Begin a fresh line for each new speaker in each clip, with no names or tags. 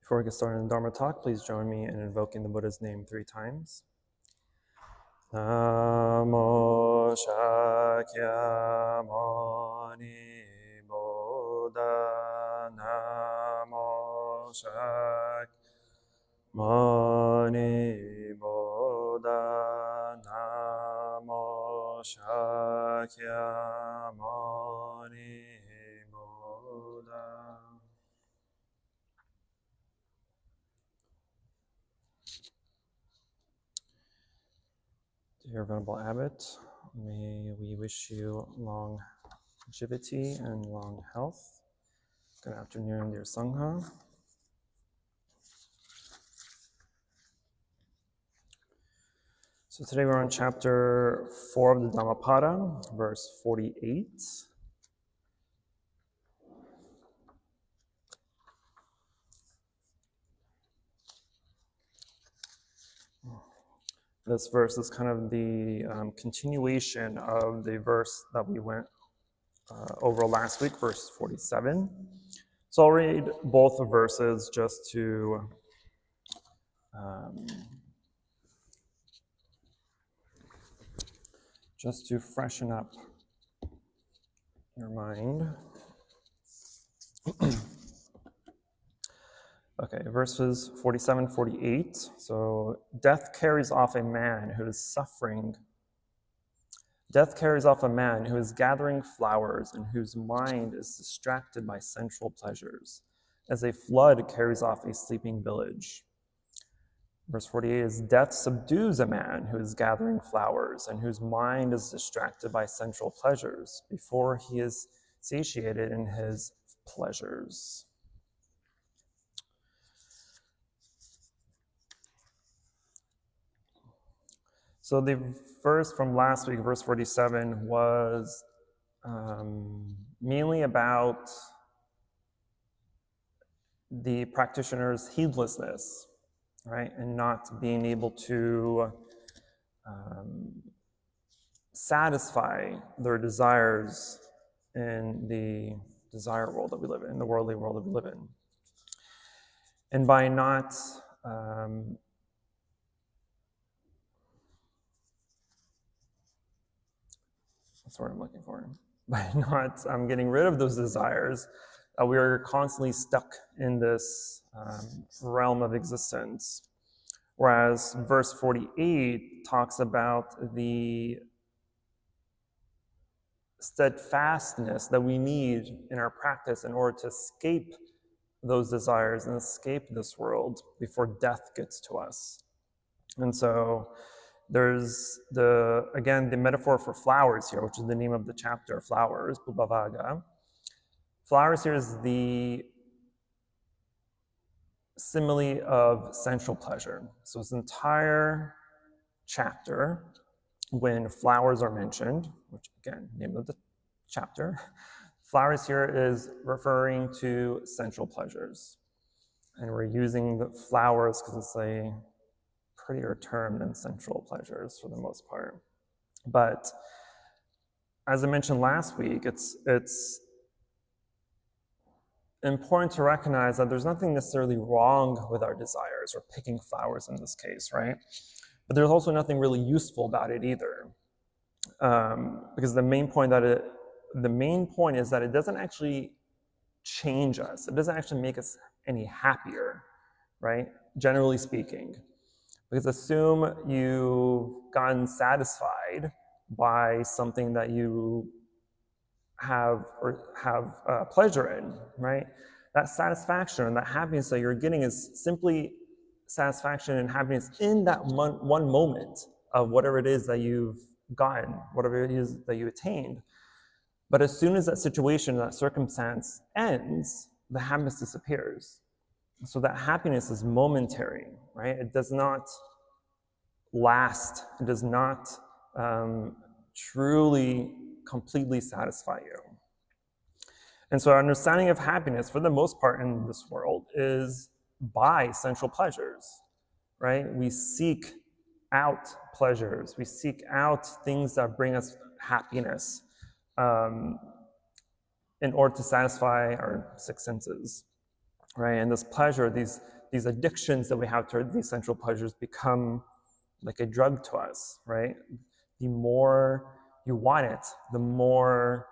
Before we get started in the Dharma talk, please join me in invoking the Buddha's name 3 times. Namo Shakyamuni Buddha. Namo Shakyamuni Buddha. Namo Shakyamuni Buddha. Dear Venerable Abbot, may we wish you long longevity and long health. Good afternoon, dear Sangha. So today we're on chapter 4 of the Dhammapada, verse 48. This verse is kind of the continuation of the verse that we went over last week, verse 47. So I'll read both the verses just to freshen up your mind. Okay, verses 47, 48. So, death carries off a man who is suffering. Death carries off a man who is gathering flowers and whose mind is distracted by sensual pleasures, as a flood carries off a sleeping village. Verse 48 is, death subdues a man who is gathering flowers and whose mind is distracted by sensual pleasures before he is satiated in his pleasures. So the verse from last week, verse 47, was mainly about the practitioner's heedlessness, right? And not being able to satisfy their desires in the desire world that we live in, the worldly world that we live in. And by not that's what I'm looking for. By not getting rid of those desires, we are constantly stuck in this realm of existence. Whereas verse 48 talks about the steadfastness that we need in our practice in order to escape those desires and escape this world before death gets to us. And so there's the metaphor for flowers here, which is the name of the chapter, flowers, Bhubhavaga. Flowers here is the simile of sensual pleasure. So this entire chapter, when flowers are mentioned, which again, name of the chapter, flowers here is referring to sensual pleasures. And we're using the flowers because it's a prettier term than sensual pleasures for the most part. But as I mentioned last week, it's important to recognize that there's nothing necessarily wrong with our desires, or picking flowers in this case, right? But there's also nothing really useful about it either. Because the main point is that it doesn't actually change us. It doesn't actually make us any happier, right? Generally speaking. Because assume you've gotten satisfied by something that you have pleasure in, right? That satisfaction and that happiness that you're getting is simply satisfaction and happiness in that one moment of whatever it is that you've gotten, whatever it is that you attained. But as soon as that situation, that circumstance ends, the happiness disappears. So that happiness is momentary, right? It does not last. It does not truly, completely satisfy you. And so our understanding of happiness, for the most part in this world, is by sensual pleasures, right? We seek out pleasures. We seek out things that bring us happiness in order to satisfy our 6 senses. right? And this pleasure, these addictions that we have to these sensual pleasures become like a drug to us, right? The more you want it, the more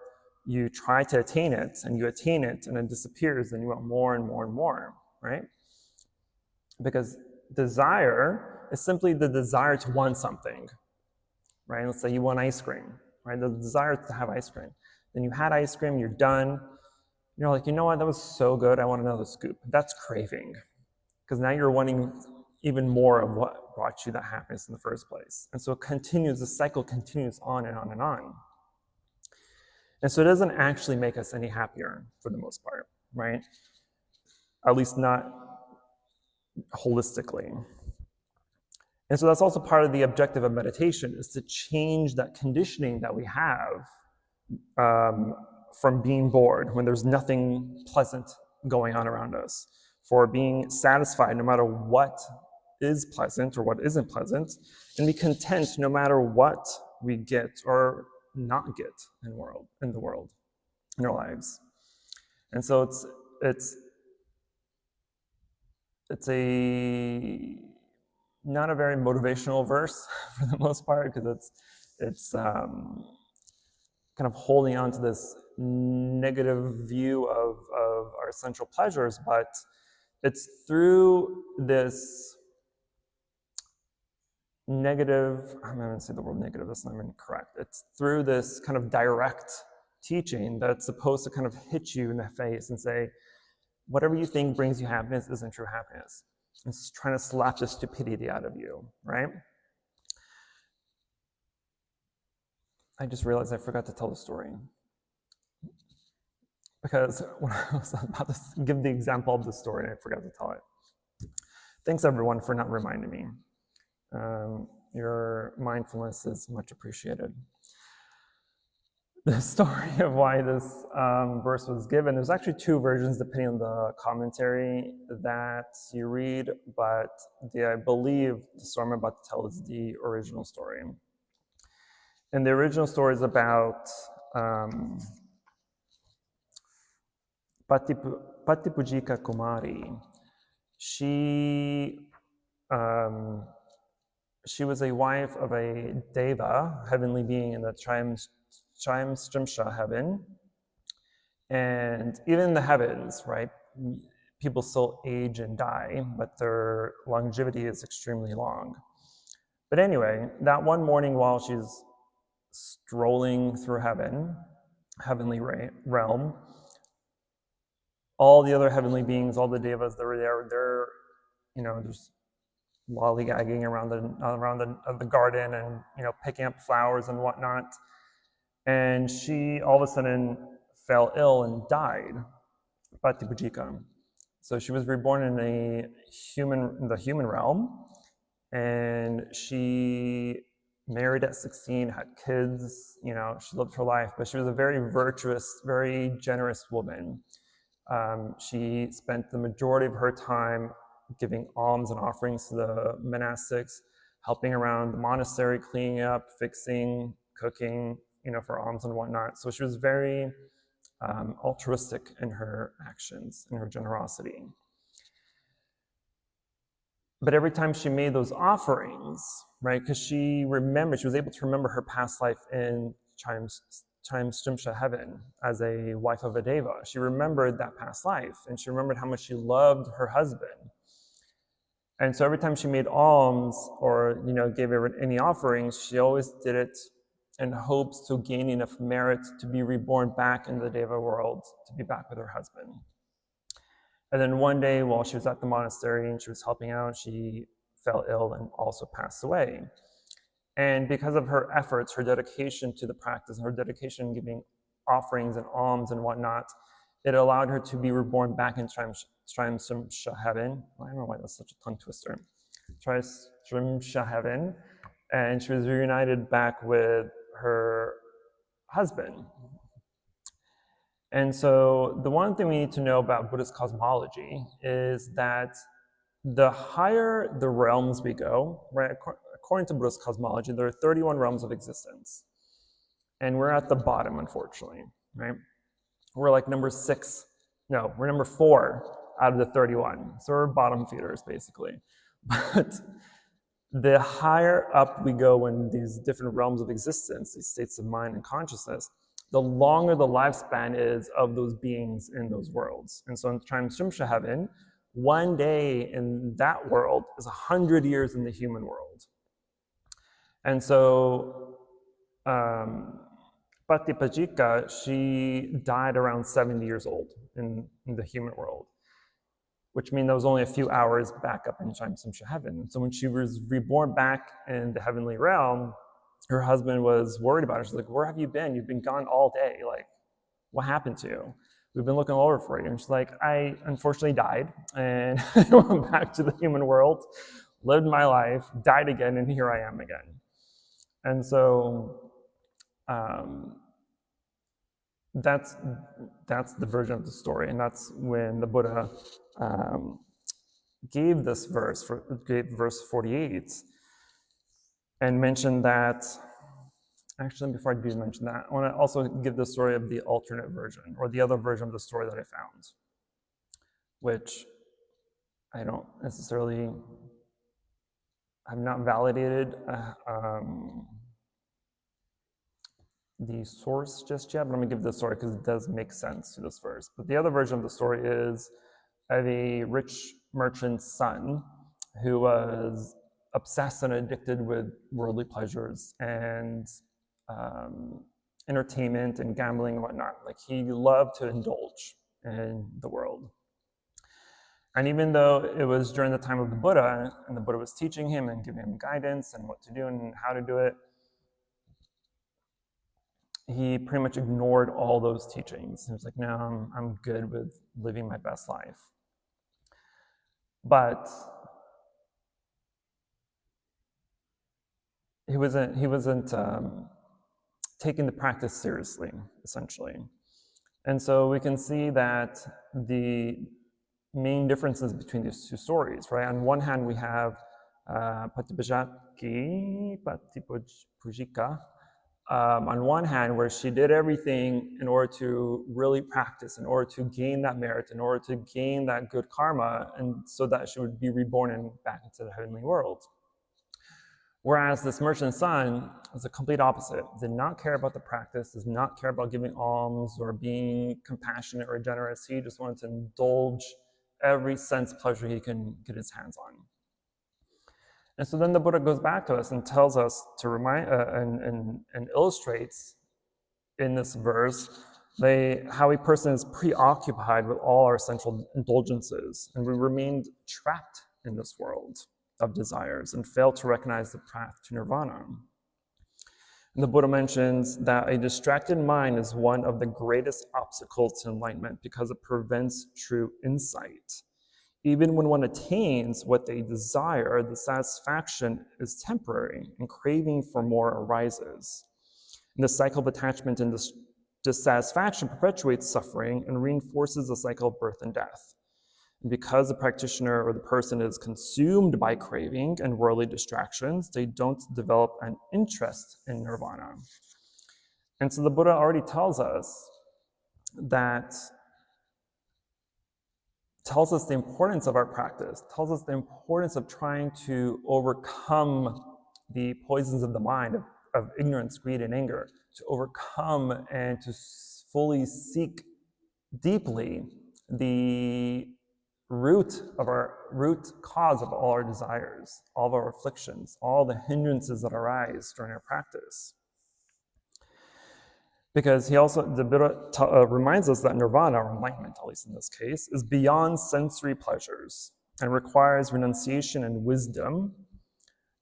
you try to attain it, and you attain it, and it disappears, and you want more and more and more, right? Because desire is simply the desire to want something, right? Let's say you want ice cream, right? The desire to have ice cream. Then you had ice cream, you're done. You're like, you know what? That was so good. I want another scoop. That's craving, because now you're wanting even more of what brought you that happiness in the first place. And so it continues, the cycle continues on and on and on. And so it doesn't actually make us any happier for the most part, right? At least not holistically. And so that's also part of the objective of meditation, is to change that conditioning that we have from being bored when there's nothing pleasant going on around us, for being satisfied no matter what is pleasant or what isn't pleasant, and be content no matter what we get or not get in the world, in our lives. And so it's not a very motivational verse for the most part, because it's kind of holding on to this negative view of our sensual pleasures, but it's through this negative, I'm not going to say the word negative, that's not even correct. It's through this kind of direct teaching that's supposed to kind of hit you in the face and say, whatever you think brings you happiness isn't true happiness. It's trying to slap the stupidity out of you, right? I just realized I forgot to tell the story. Because when I was about to give the example of the story, I forgot to tell it. Thanks everyone for not reminding me. Your mindfulness is much appreciated. The story of why this verse was given, there's actually two versions depending on the commentary that you read, but I believe the story I'm about to tell is the original story. And the original story is about Patipujika Kumari. She was a wife of a deva, heavenly being in the Trimstrimsha heaven. And even in the heavens, right, people still age and die, but their longevity is extremely long. But anyway, that one morning while she's strolling through heavenly realm, all the other heavenly beings, all the devas that were there, they're, just lollygagging around the garden and, picking up flowers and whatnot. And she all of a sudden fell ill and died, Patipujika. So she was reborn in the human realm, and she married at 16, had kids, she lived her life, but she was a very virtuous, very generous woman. She spent the majority of her time giving alms and offerings to the monastics, helping around the monastery, cleaning up, fixing, cooking, for alms and whatnot. So she was very altruistic in her actions, in her generosity. But every time she made those offerings, right, because she was able to remember her past life in Trimstrimsha heaven as a wife of a deva. She remembered that past life, and she remembered how much she loved her husband. And so every time she made alms or, gave any offerings, she always did it in hopes to gain enough merit to be reborn back in the deva world, to be back with her husband. And then one day while she was at the monastery and she was helping out, she fell ill and also passed away. And because of her efforts, her dedication to the practice, and her dedication in giving offerings and alms and whatnot, it allowed her to be reborn back in Trimstrimsha heaven. I don't know why that's such a tongue twister. Trimstrimsha heaven. And she was reunited back with her husband. And so the one thing we need to know about Buddhist cosmology is that the higher the realms we go, right, according to Buddhist cosmology, there are 31 realms of existence. And we're at the bottom, unfortunately, right? We're like number 4 out of the 31. So we're bottom feeders, basically. But the higher up we go in these different realms of existence, these states of mind and consciousness, the longer the lifespan is of those beings in those worlds. And so in Trimshrimsha heaven, one day in that world is 100 years in the human world. And so Patipajika, she died around 70 years old in the human world, which means there was only a few hours back up in Trimshrimsha heaven. So when she was reborn back in the heavenly realm, her husband was worried about her. She's like, where have you been? You've been gone all day. Like, what happened to you? We've been looking all over for you. And she's like, I unfortunately died and I went back to the human world, lived my life, died again, and here I am again. And so that's the version of the story. And that's when the Buddha gave this verse, gave verse 48, and mentioned that, actually, before I do mention that, I want to also give the story of the alternate version, or the other version of the story that I found, which I don't necessarily, have not validated the source just yet, but I'm going to give the story because it does make sense to this verse. But the other version of the story is of a rich merchant's son who was obsessed and addicted with worldly pleasures and entertainment and gambling and whatnot. Like, he loved to indulge in the world. And even though it was during the time of the Buddha, and the Buddha was teaching him and giving him guidance and what to do and how to do it, he pretty much ignored all those teachings. He was like, no, I'm good with living my best life. But he wasn't taking the practice seriously, essentially. And so we can see that the main differences between these two stories, right? On one hand, we have Patipajika, on one hand, where she did everything in order to really practice, in order to gain that merit, in order to gain that good karma, and so that she would be reborn back into the heavenly world. Whereas this merchant's son is the complete opposite. Did not care about the practice, does not care about giving alms or being compassionate or generous. He just wanted to indulge every sense pleasure he can get his hands on. And so then the Buddha goes back to us and tells us to remind and illustrates in this verse how a person is preoccupied with all our sensual indulgences, and we remained trapped in this world of desires and fail to recognize the path to nirvana. And the Buddha mentions that a distracted mind is one of the greatest obstacles to enlightenment because it prevents true insight. Even when one attains what they desire, the satisfaction is temporary and craving for more arises. And the cycle of attachment and dissatisfaction perpetuates suffering and reinforces the cycle of birth and death. And because the practitioner or the person is consumed by craving and worldly distractions, they don't develop an interest in nirvana. And so the Buddha already tells us the importance of our practice, tells us the importance of trying to overcome the poisons of the mind, of ignorance, greed, and anger, to overcome and to fully seek deeply the root cause of all our desires, all of our afflictions, all the hindrances that arise during our practice. Because the Buddha reminds us that nirvana, or enlightenment, at least in this case, is beyond sensory pleasures and requires renunciation and wisdom,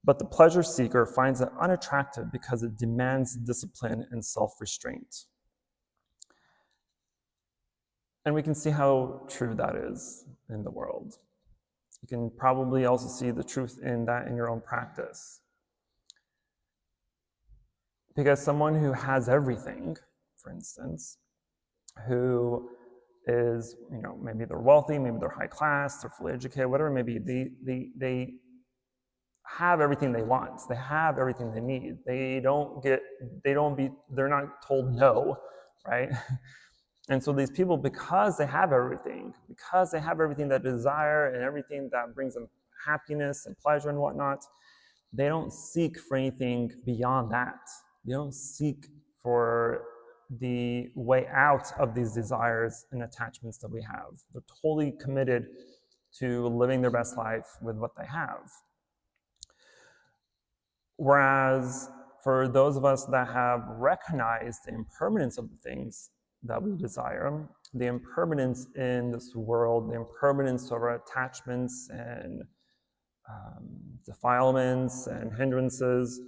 but the pleasure seeker finds it unattractive because it demands discipline and self-restraint. And we can see how true that is in the world. You can probably also see the truth in that in your own practice. Because someone who has everything, for instance, who is, maybe they're wealthy, maybe they're high class, they're fully educated, whatever it may be, they have everything they want. They have everything they need. They're not told no, right? And so these people, because they have everything that they desire and everything that brings them happiness and pleasure and whatnot, they don't seek for anything beyond that. They don't seek for the way out of these desires and attachments that we have. They're totally committed to living their best life with what they have. Whereas for those of us that have recognized the impermanence of the things that we desire, the impermanence in this world, the impermanence of our attachments and defilements and hindrances,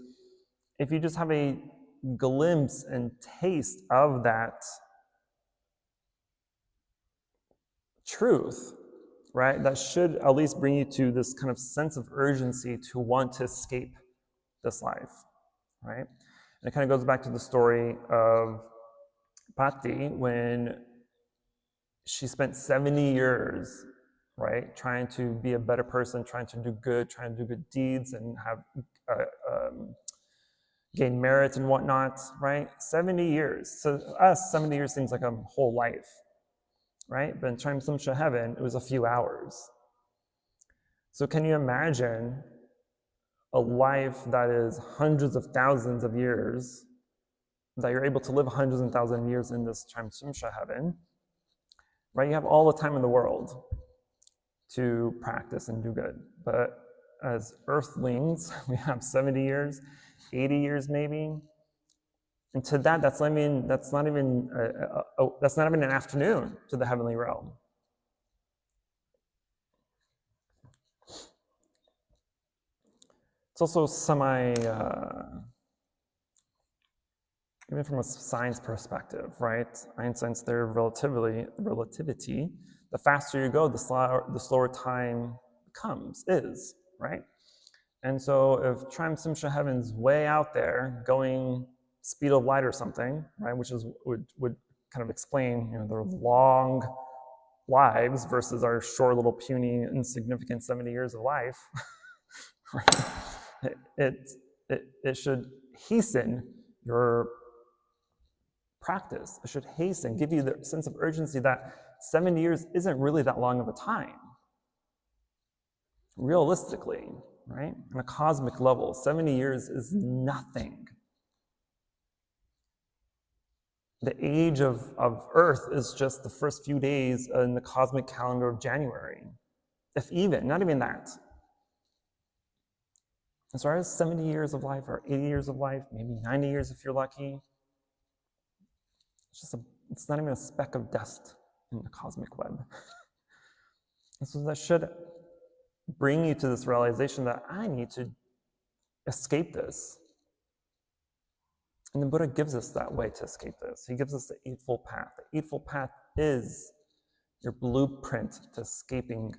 if you just have a glimpse and taste of that truth, right, that should at least bring you to this kind of sense of urgency to want to escape this life, right? And it kind of goes back to the story of Patti when she spent 70 years, right, trying to be a better person, trying to do good, trying to do good deeds and have gain merit and whatnot, right? 70 years. So us, 70 years seems like a whole life, right? But in terms of heaven, it was a few hours. So can you imagine a life that is hundreds of thousands of years, that you're able to live hundreds and thousands of years in this Trimsumsha heaven, right? You have all the time in the world to practice and do good. But as earthlings, we have 70 years, 80 years maybe. And to that, that's not even an afternoon to the heavenly realm. It's also even from a science perspective, right? Einstein's theory of relativity, the faster you go, the slower time is, right? And so if Trimsumsha heaven's way out there, going speed of light or something, right, which would kind of explain, their long lives versus our short little puny insignificant 70 years of life, right? It should hasten your practice. It should hasten, give you the sense of urgency that 70 years isn't really that long of a time. Realistically, right? On a cosmic level, 70 years is nothing. The age of Earth is just the first few days in the cosmic calendar of January. If even, not even that. As far as 70 years of life or 80 years of life, maybe 90 years if you're lucky, it's not even a speck of dust in the cosmic web. And so that should bring you to this realization that I need to escape this. And the Buddha gives us that way to escape this. He gives us the Eightfold Path. The Eightfold Path is your blueprint to escaping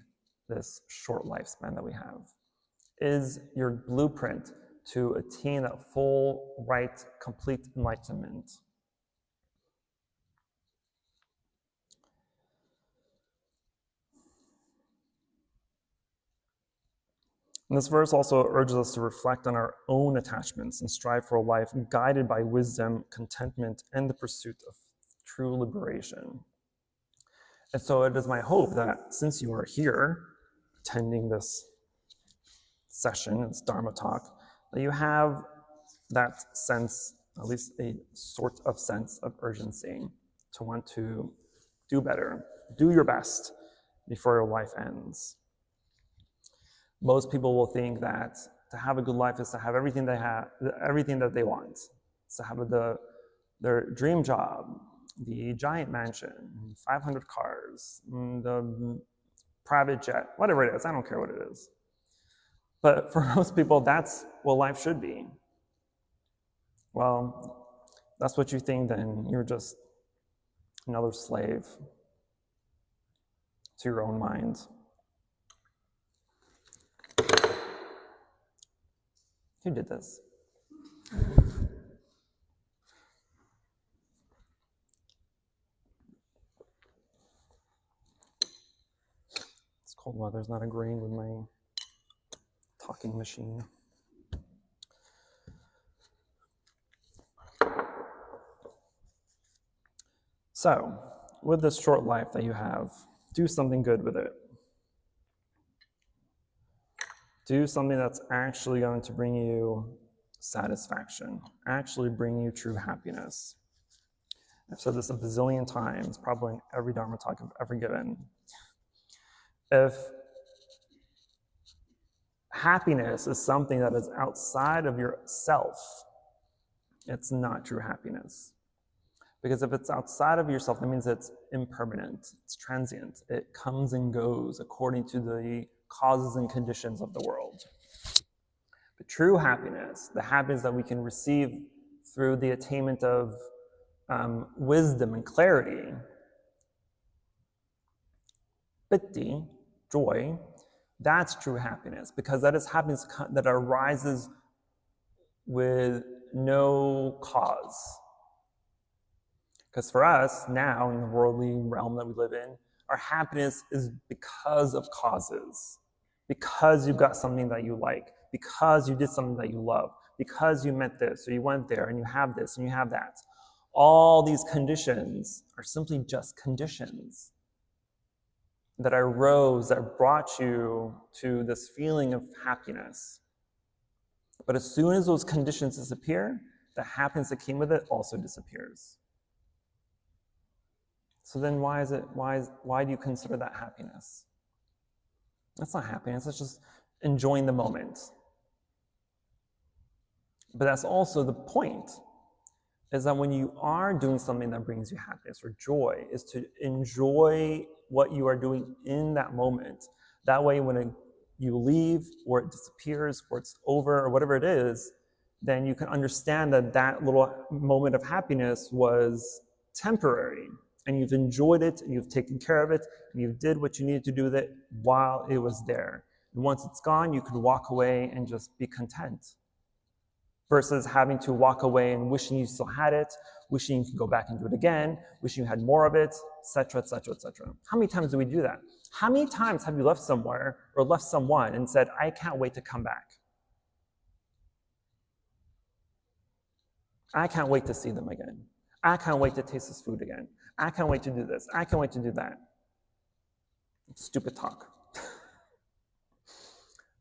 this short lifespan that we have. Is your blueprint to attain that full, right, complete enlightenment. And this verse also urges us to reflect on our own attachments and strive for a life guided by wisdom, contentment, and the pursuit of true liberation. And so it is my hope that since you are here attending this session, this Dharma talk, that you have that sense, at least a sort of sense of urgency to want to do better, do your best before your life ends. Most people will think that to have a good life is to have everything that they want. It's to have their dream job, the giant mansion, 500 cars, the private jet, whatever it is. I don't care what it is. But for most people, that's what life should be. Well, that's what you think, then you're just another slave to your own mind. Who did this? It's cold weather's not agreeing with my talking machine. So, with this short life that you have, do something good with it. Do something that's actually going to bring you satisfaction, actually bring you true happiness. I've said this a bazillion times, probably in every Dharma talk I've ever given. If happiness is something that is outside of yourself, it's not true happiness. Because if it's outside of yourself, that means it's impermanent, it's transient. It comes and goes according to the causes and conditions of the world. But true happiness, the happiness that we can receive through the attainment of wisdom and clarity, piti, joy, that's true happiness, because that is happiness that arises with no cause. Because for us, now in the worldly realm that we live in, our happiness is because of causes. Because you got something that you like, because you did something that you love, because you met this, or you went there, and you have this, and you have that. All these conditions are simply just conditions that arose, that brought you to this feeling of happiness. But as soon as those conditions disappear, the happiness that came with it also disappears. So then why do you consider that happiness? That's not happiness, it's just enjoying the moment. But that's also the point, is that when you are doing something that brings you happiness or joy, is to enjoy what you are doing in that moment. That way when you leave, or it disappears, or it's over, or whatever it is, then you can understand that that little moment of happiness was temporary, and you've enjoyed it, and you've taken care of it, and you did what you needed to do with it while it was there. And once it's gone, you can walk away and just be content. Versus having to walk away and wishing you still had it, wishing you could go back and do it again, wishing you had more of it, etc., etc., etc. How many times do we do that? How many times have you left somewhere or left someone and said, I can't wait to come back? I can't wait to see them again. I can't wait to taste this food again. I can't wait to do this. I can't wait to do that. Stupid talk.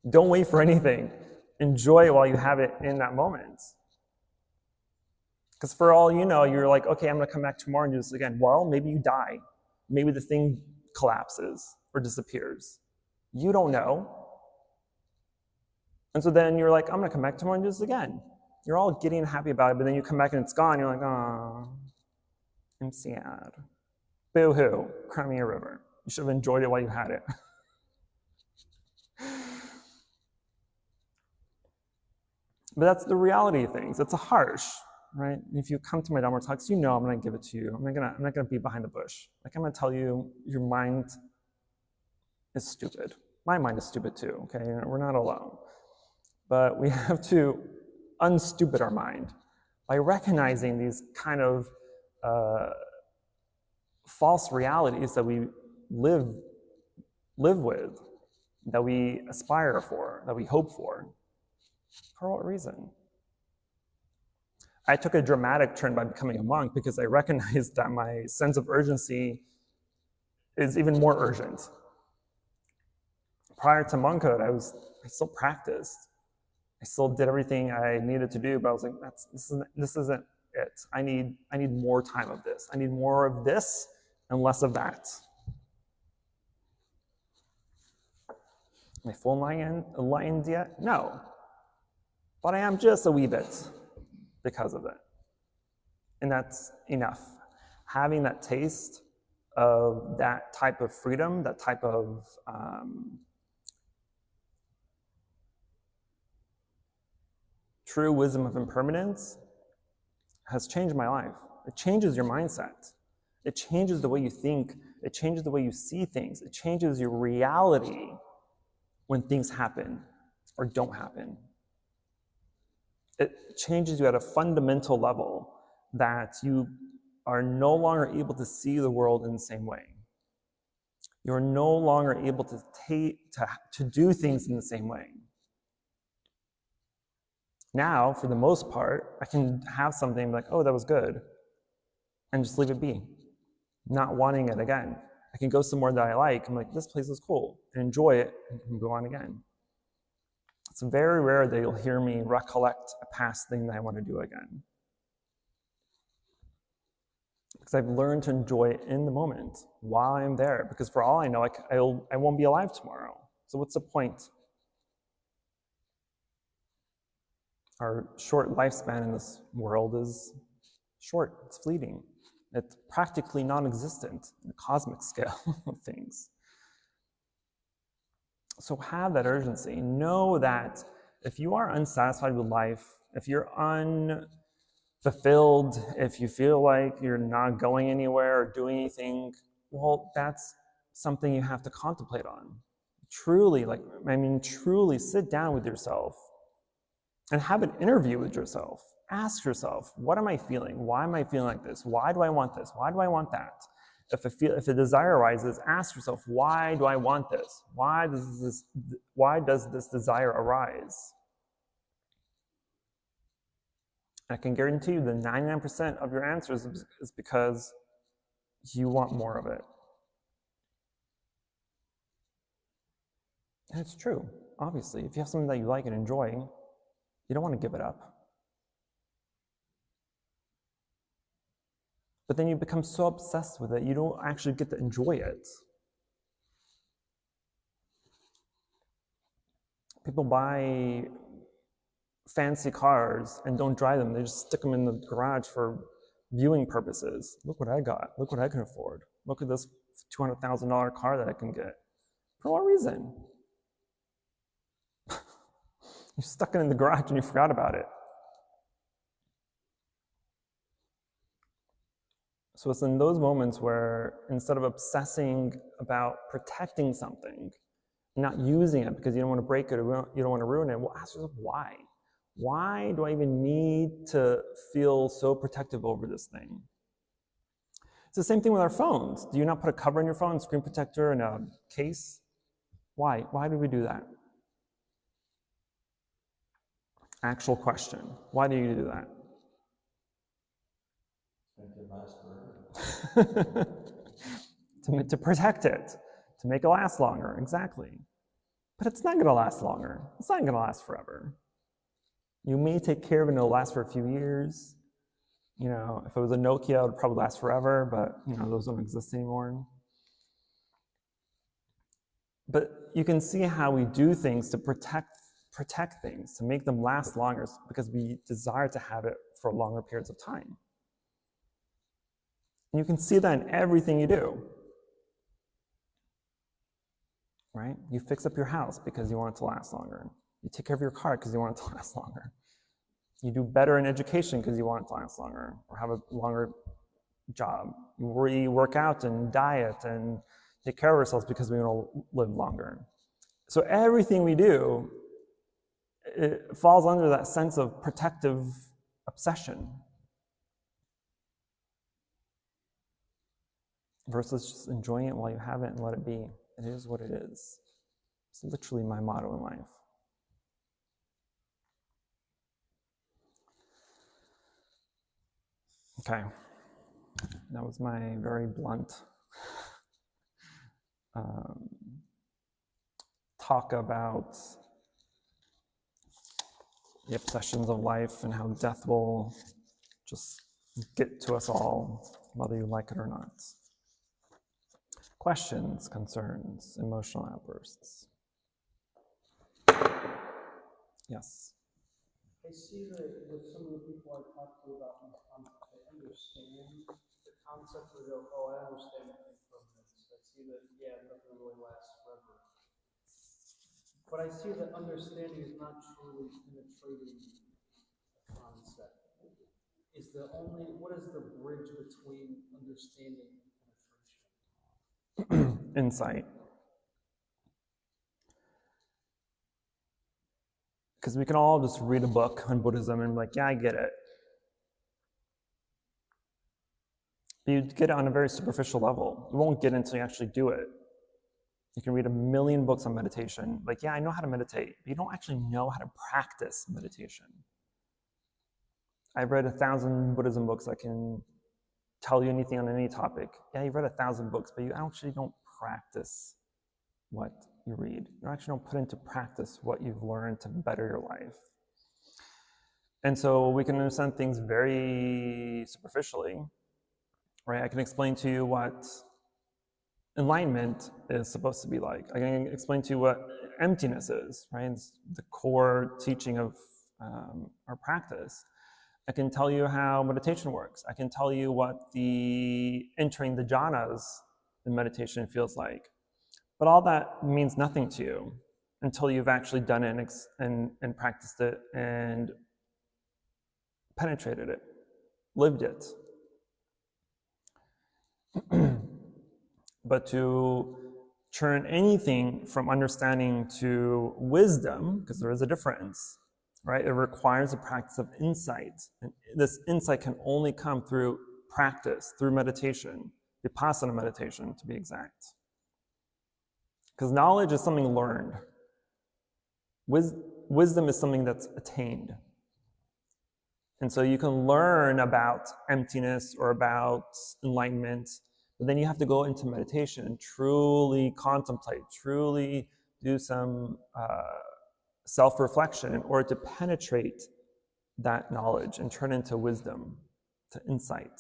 Don't wait for anything. Enjoy it while you have it in that moment. Because for all you know, you're like, okay, I'm going to come back tomorrow and do this again. Well, maybe you die. Maybe the thing collapses or disappears. You don't know. And so then you're like, I'm going to come back tomorrow and do this again. You're all giddy and happy about it, but then you come back and it's gone. You're like, oh, I'm sad. Boo-hoo, cry me a river. You should have enjoyed it while you had it. But that's the reality of things. It's a harsh, right? If you come to my Dharma talks, you know I'm going to give it to you. I'm not going to be behind the bush. Like, I'm going to tell you, your mind is stupid. My mind is stupid too, okay? We're not alone. But we have to unstupid our mind by recognizing these kind of false realities that we live with, that we aspire for, that we hope for. For what reason? I took a dramatic turn by becoming a monk because I recognized that my sense of urgency is even more urgent. Prior to monkhood, I still practiced. I still did everything I needed to do, but I was like, this isn't it. I need more time of this. I need more of this and less of that. Am I full enlightened yet? No. But I am just a wee bit because of it. And that's enough. Having that taste of that type of freedom, that type of true wisdom of impermanence has changed my life. It changes your mindset. It changes the way you think. It changes the way you see things. It changes your reality when things happen or don't happen. It changes you at a fundamental level that you are no longer able to see the world in the same way. You're no longer able to do things in the same way. Now, for the most part, I can have something like, oh, that was good, and just leave it be. not wanting it again. I can go somewhere that I like. I'm like, this place is cool, and enjoy it, and go on again. It's very rare that you'll hear me recollect a past thing that I want to do again. Because I've learned to enjoy it in the moment while I'm there. Because for all I know, I won't be alive tomorrow. So what's the point? Our short lifespan in this world is short, it's fleeting. It's practically non-existent in the cosmic scale of things. So have that urgency. Know that if you are unsatisfied with life, if you're unfulfilled, if you feel like you're not going anywhere or doing anything, well, that's something you have to contemplate on. Truly sit down with yourself and have an interview with yourself. Ask yourself, what am I feeling? Why am I feeling like this? Why do I want this? Why do I want that? If a desire arises, ask yourself, why do I want this? Why does this desire arise? I can guarantee you that 99% of your answers is because you want more of it. And it's true, obviously. If you have something that you like and enjoy, you don't want to give it up. But then you become so obsessed with it, you don't actually get to enjoy it. People buy fancy cars and don't drive them. They just stick them in the garage for viewing purposes. Look what I got. Look what I can afford. Look at this $200,000 car that I can get. For what reason? You stuck it in the garage and you forgot about it. So it's in those moments where instead of obsessing about protecting something, not using it because you don't want to break it or you don't want to ruin it, well, ask yourself why. Why do I even need to feel so protective over this thing? It's the same thing with our phones. Do you not put a cover on your phone, screen protector, and a case? Why? Why do we do that? Actual question. Why do you do that? to protect it, to make it last longer, exactly. But it's not going to last longer. It's not going to last forever. You may take care of it and it'll last for a few years. You know, if it was a Nokia, it would probably last forever, but you know, those don't exist anymore. But you can see how we do things to protect things, to make them last longer, because we desire to have it for longer periods of time. And you can see that in everything you do. Right? You fix up your house because you want it to last longer. You take care of your car because you want it to last longer. You do better in education because you want it to last longer or have a longer job. We work out and diet and take care of ourselves because we want to live longer. So everything we do, it falls under that sense of protective obsession versus just enjoying it while you have it and let it be. It is what it is. It's literally my motto in life. Okay, that was my very blunt talk about the obsessions of life and how death will just get to us all, whether you like it or not. Questions, concerns, emotional outbursts. Yes.
I see that with some of the people I talk to about these concepts, they understand the concept where they'll, oh, I understand impermanence. I see that, yeah, nothing really lasts forever. But I see that understanding is not truly penetrating the concept. What is the bridge between understanding and penetration?
Insight. Because we can all just read a book on Buddhism and be like, yeah, I get it. But you get it on a very superficial level. You won't get it until you actually do it. You can read 1 million books on meditation. Like, yeah, I know how to meditate, but you don't actually know how to practice meditation. I've read 1,000 Buddhism books. I can tell you anything on any topic. Yeah, you've read 1,000 books, but you actually don't practice what you read. You actually don't put into practice what you've learned to better your life. And so we can understand things very superficially, right? I can explain to you what enlightenment is supposed to be like. I can explain to you what emptiness is, right? It's the core teaching of our practice. I can tell you how meditation works. I can tell you what the entering the jhanas in meditation feels like. But all that means nothing to you until you've actually done it and practiced it and penetrated it, lived it. But to turn anything from understanding to wisdom, because there is a difference, right? It requires a practice of insight. And this insight can only come through practice, through meditation, vipassana meditation to be exact. Because knowledge is something learned. Wisdom is something that's attained. And so you can learn about emptiness or about enlightenment, but then you have to go into meditation and truly contemplate, truly do some self-reflection in order to penetrate that knowledge and turn into wisdom, to insight.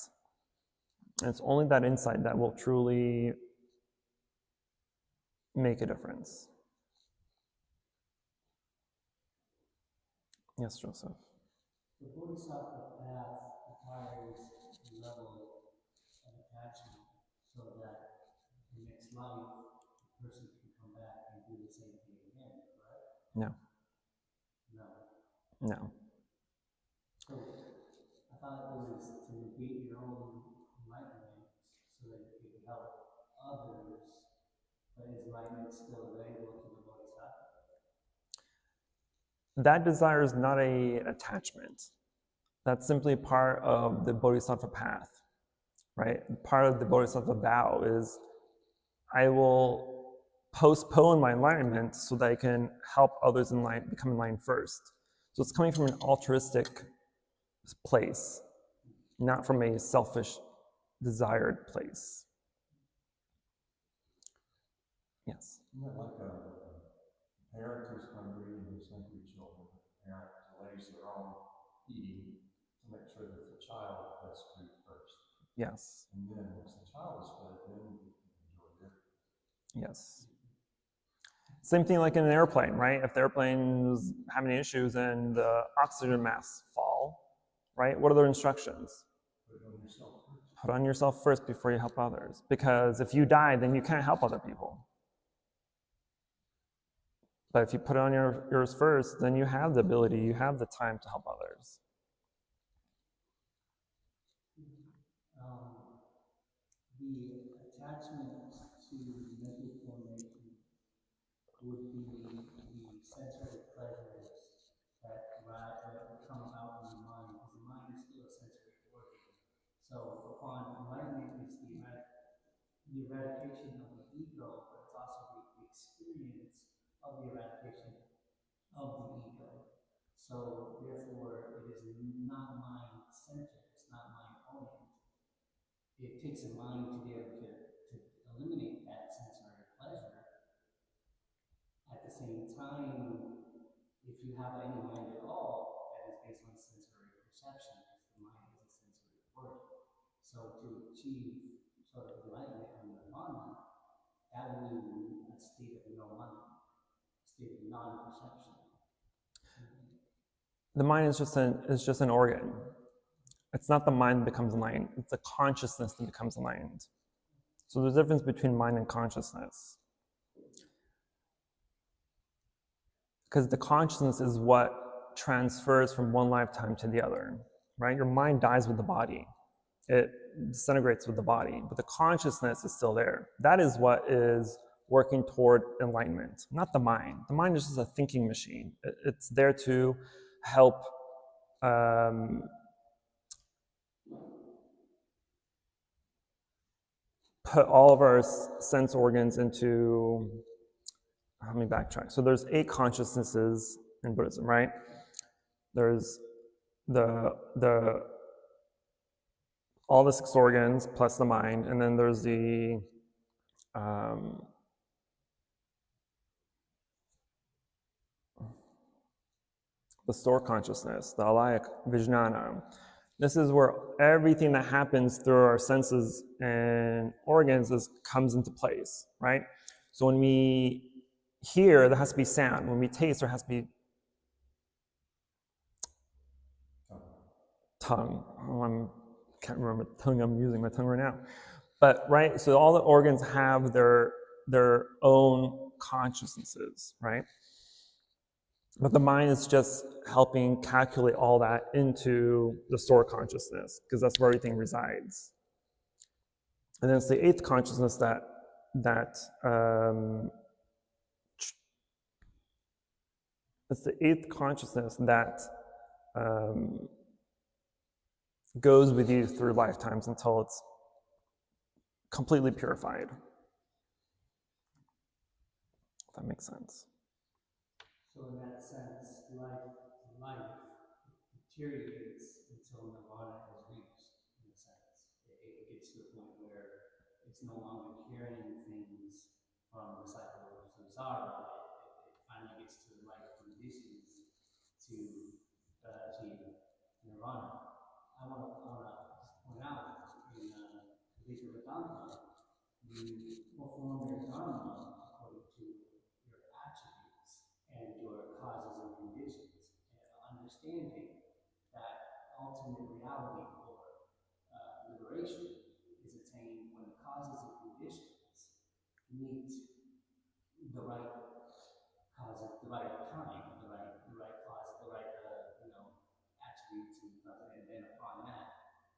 And it's only that insight that will truly make a difference. Yes, Joseph.
The Bodhisattva path requires a level of attachment so that the next life, the person can come back and do the same thing again, correct?
No.
No.
No.
So I thought it was to negate your own enlightenment so that you could help others, but is enlightenment still available to the Bodhisattva?
That desire is not an attachment. That's simply part of the Bodhisattva path, right? Part of the Bodhisattva vow is I will postpone my enlightenment so that I can help others become enlightened first. So it's coming from an altruistic place, not from a selfish, desired place. Yes?
Isn't that like a parent who's hungry and who's hungry children? The parent delays their own eating to make sure that the child has food first.
Yes.
And then once the child is fed, then you can enjoy your food.
Yes. Same thing like in an airplane, right? If the airplane is having issues and the oxygen masks fall, right? What are their instructions?
Put it on yourself first.
Put on yourself first before you help others. Because if you die, then you can't help other people. But if you put on yours first, then you have the ability, you have the time to help others.
The attachment to mental formation would be the sensory pleasures that come about in the mind, because the mind is still a sensory organ. So upon enlightenment is the eradication of the ego, but it's also the experience of the eradication of the ego. So therefore, it is not mind-centered, it's not mind-oriented. It takes a mind to be able to eliminate that sensory pleasure. At the same time, if you have any mind at all, that is based on sensory perception, because the mind is a sensory organ. So to achieve sort of enlightenment and nirvana, that would mean a state of no mind, a state of non-perception.
The mind is just an organ. It's not the mind that becomes enlightened. It's the consciousness that becomes enlightened. So there's a difference between mind and consciousness. Because the consciousness is what transfers from one lifetime to the other, right? Your mind dies with the body. It disintegrates with the body, but the consciousness is still there. That is what is working toward enlightenment, not the mind. The mind is just a thinking machine. It's there to help put all of our sense organs into, let me backtrack. So there's 8 consciousnesses in Buddhism, right? There's the all the 6 organs plus the mind, and then there's the store consciousness, the alaya vijnana. This is where everything that happens through our senses and organs comes into place, right? So when we hear, there has to be sound. When we taste, there has to be tongue. Oh, I can't remember the tongue. I'm using my tongue right now. But right, so all the organs have their own consciousnesses, right? But the mind is just helping calculate all that into the store consciousness, because that's where everything resides. And then it's the 8th consciousness that goes with you through lifetimes until it's completely purified. If that makes sense.
So in that sense, life deteriorates until nirvana is reached, in a sense. It gets to the point where it's no longer carrying things from the cycle of samsara. It finally gets to the right conditions to achieve nirvana. I want to point out in the Dhamma, you perform your Dharma according to your attributes and your causes and conditions, and understanding that ultimate reality or liberation is attained when the causes and conditions meet the right causes, the right time, the right cause, the right attributes, and then upon that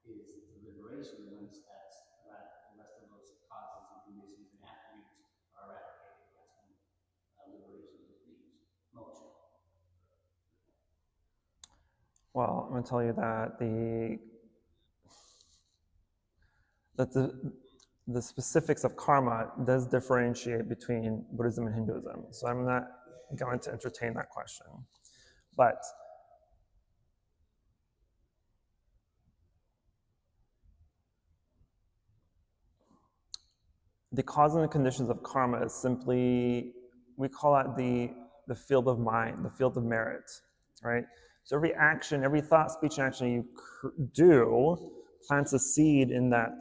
is the liberation. Once the rest of those causes and conditions and attributes are eradicated, that's when liberation is reached, moksha.
Well, I'm going to tell you that the specifics of karma does differentiate between Buddhism and Hinduism. So I'm not going to entertain that question. But the cause and the conditions of karma is simply, we call that the field of mind, the field of merit, right? So every action, every thought, speech, and action you do plants a seed in that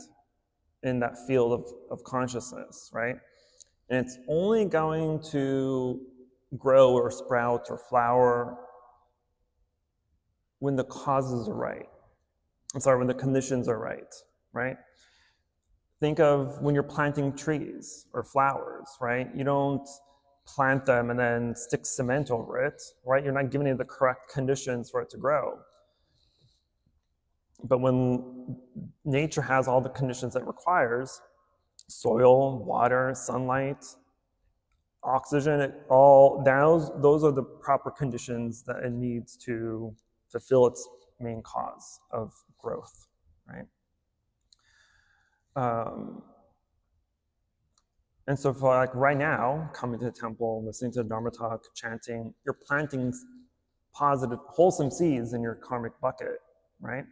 field of consciousness, right? And it's only going to grow or sprout or flower when the causes are right. When the conditions are right, right? Think of when you're planting trees or flowers, right? You don't plant them and then stick cement over it, right? You're not giving it the correct conditions for it to grow. But when nature has all the conditions it requires, soil, water, sunlight, oxygen, those are the proper conditions that it needs to fulfill its main cause of growth, right? And so for like right now, coming to the temple, listening to the Dharma talk, chanting, you're planting positive, wholesome seeds in your karmic bucket, right?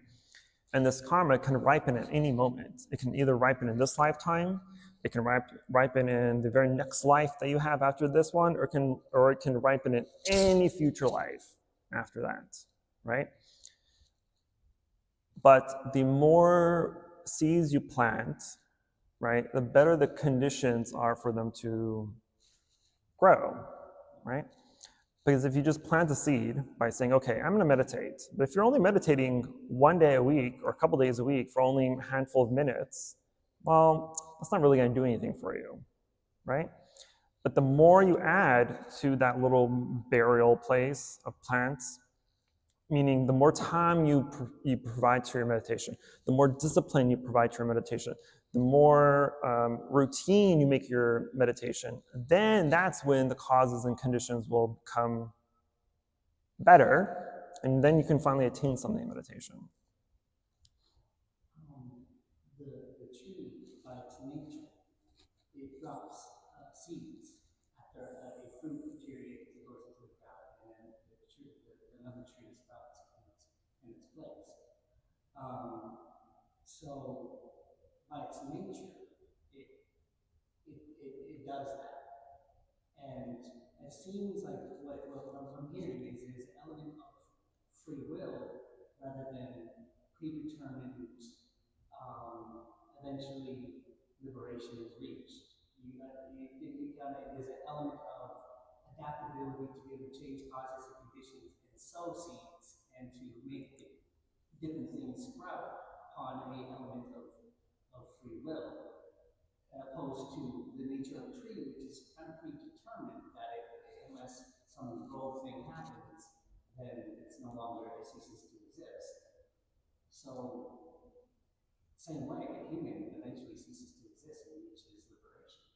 And this karma can ripen at any moment. It can either ripen in this lifetime, it can ripen in the very next life that you have after this one, or it can ripen in any future life after that, right? But the more seeds you plant, right, the better the conditions are for them to grow, right? Because if you just plant a seed by saying, okay, I'm going to meditate, but if you're only meditating one day a week or a couple days a week for only a handful of minutes, well, that's not really going to do anything for you, right? But the more you add to that little burial place of plants, meaning the more time you provide to your meditation, the more discipline you provide to your meditation, the more routine you make your meditation, then that's when the causes and conditions will become better, and then you can finally attain something in meditation.
The tree, by its nature, it drops seeds. After a fruit deteriorates, it goes into the ground, and then another tree sprouts in its place. So, by its nature, it does that. And it seems like what I'm hearing is there's an element of free will rather than predetermined, eventually liberation is reached. There's an element of adaptability to be able to change causes and conditions and sow seeds and to make different things sprout upon an element of free will, opposed to the nature of a tree, which is kind of predetermined that unless some rogue thing happens, then it's no longer, it ceases to exist. So, same way, a human eventually ceases to exist and reaches liberation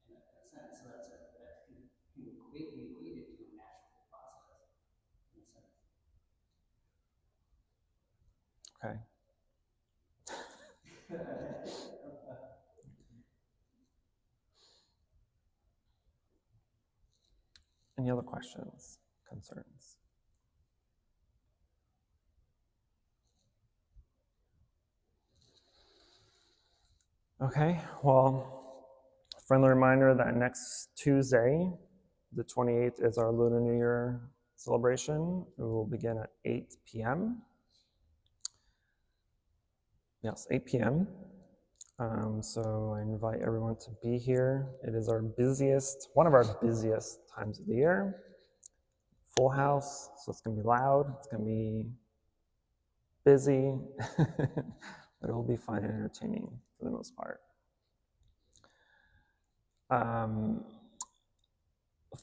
in a sense. So that can be equated to a natural process in a sense.
Okay. Any other questions, concerns? Okay, well, friendly reminder that next Tuesday, the 28th, is our Lunar New Year celebration. It will begin at 8 p.m. Yes, 8 p.m. So I invite everyone to be here. It is one of our busiest times of the year. Full house, so it's gonna be loud, it's gonna be busy, but it will be fun and entertaining for the most part.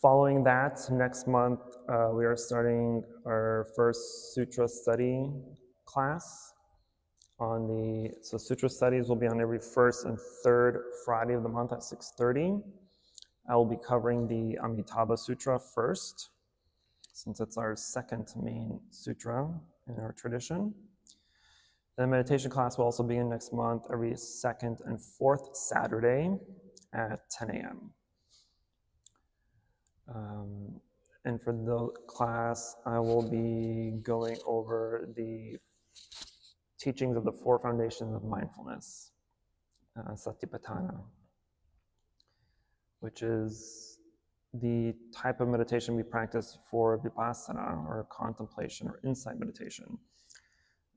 Following that, next month, we are starting our first Sutra study class. So Sutra studies will be on every first and third Friday of the month at 6:30. I will be covering the Amitabha Sutra first, since it's our second main sutra in our tradition. The meditation class will also begin next month every second and fourth Saturday at 10 a.m. And for the class, I will be going over the teachings of the four foundations of mindfulness, Satipatthana, which is the type of meditation we practice for vipassana, or contemplation, or insight meditation.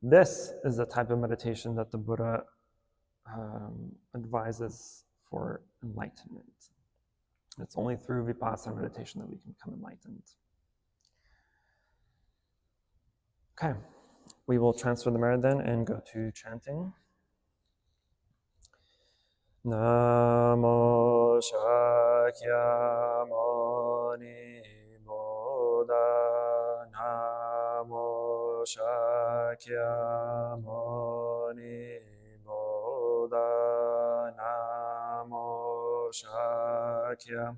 This is the type of meditation that the Buddha advises for enlightenment. It's only through vipassana meditation that we can become enlightened. Okay, we will transfer the merit then and go to chanting. Namo Shakyamuni Buddha, Namo Shakyamuni Buddha, Namo Shakyamuni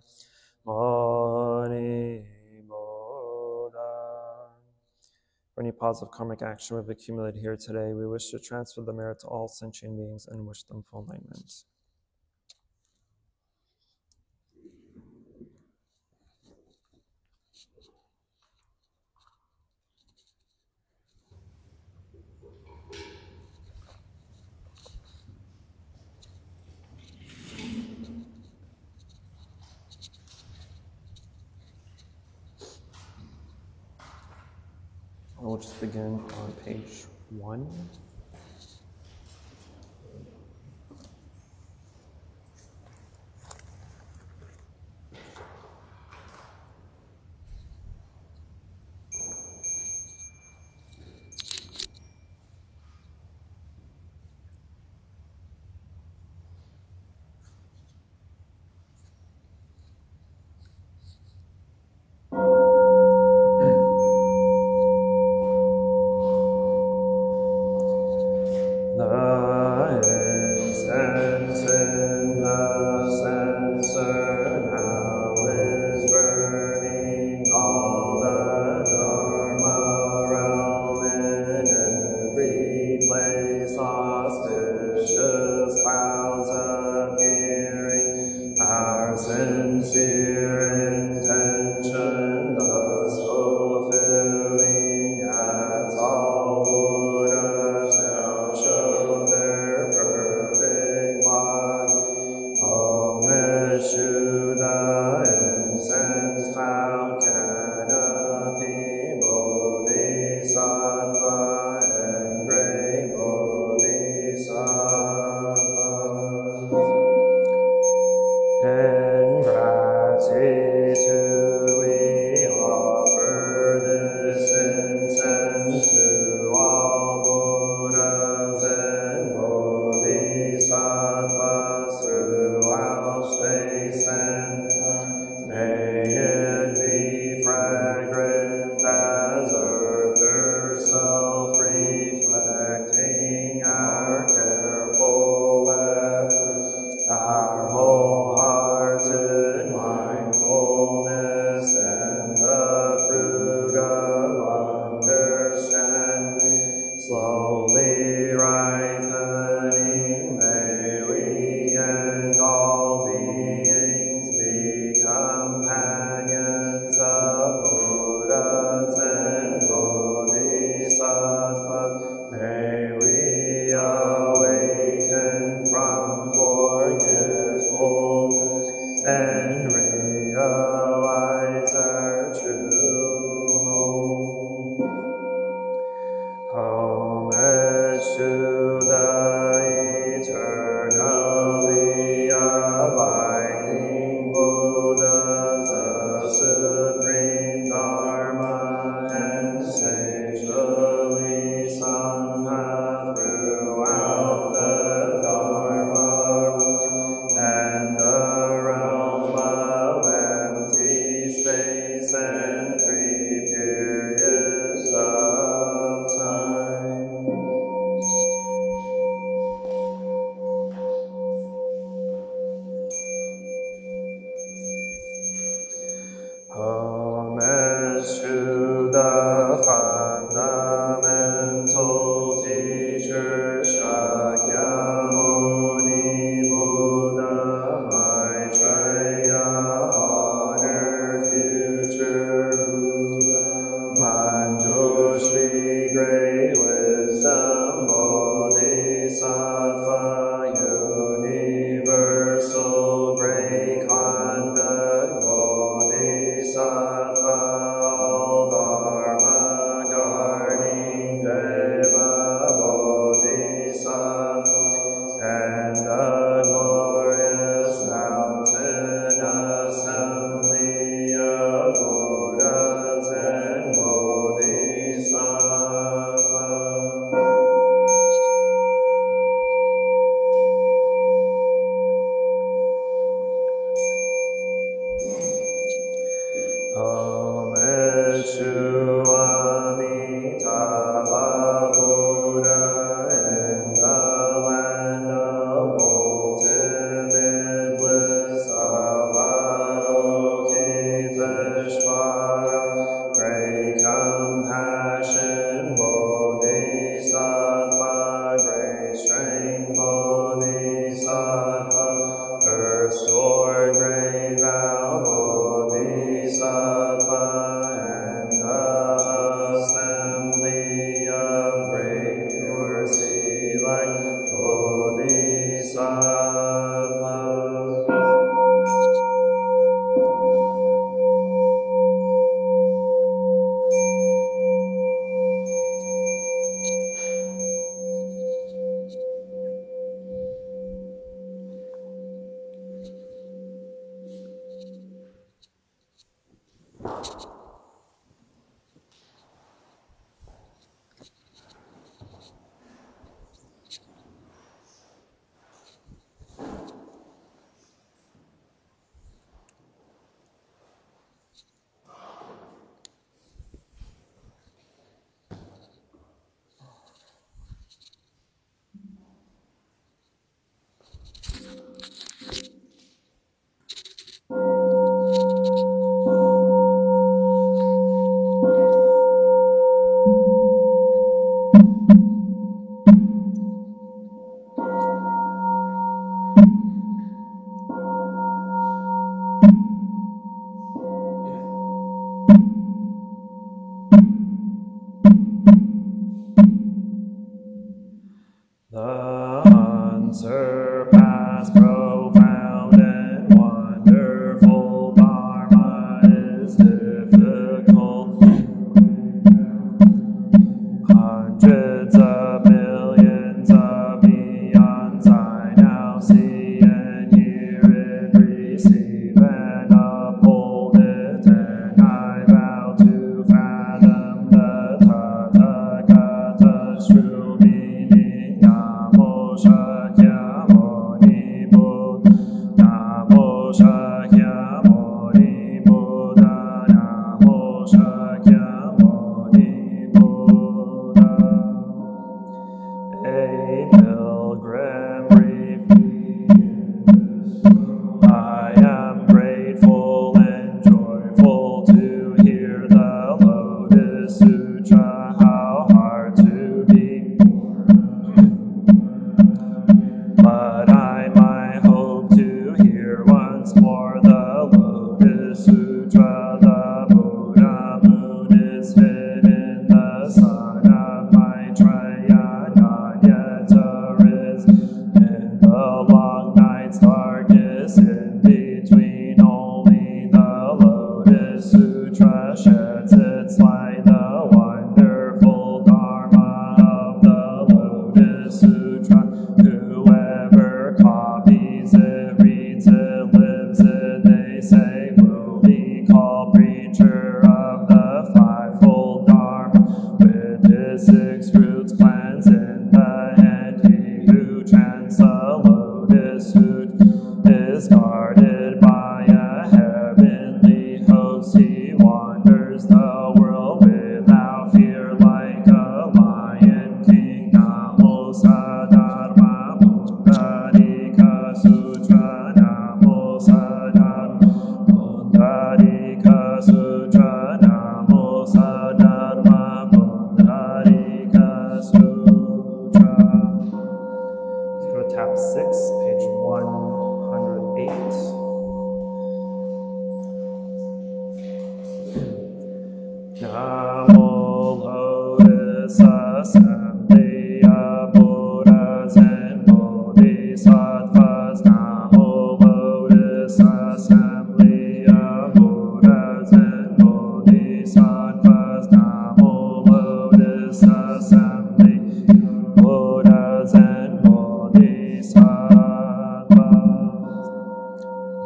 Buddha. For any positive karmic action we've accumulated here today, we wish to transfer the merit to all sentient beings and wish them full enlightenment. We'll just begin on page 1. and 3 periods of time. Homage to the fundamental teacher Shakyamuni Buddha Maitreya, honor future Namo Lotus Assembly of Buddhas and Bodhisattvas. Namo Lotus Assembly of Buddhas and Bodhisattvas. Namo Lotus Assembly of Buddhas and Bodhisattvas.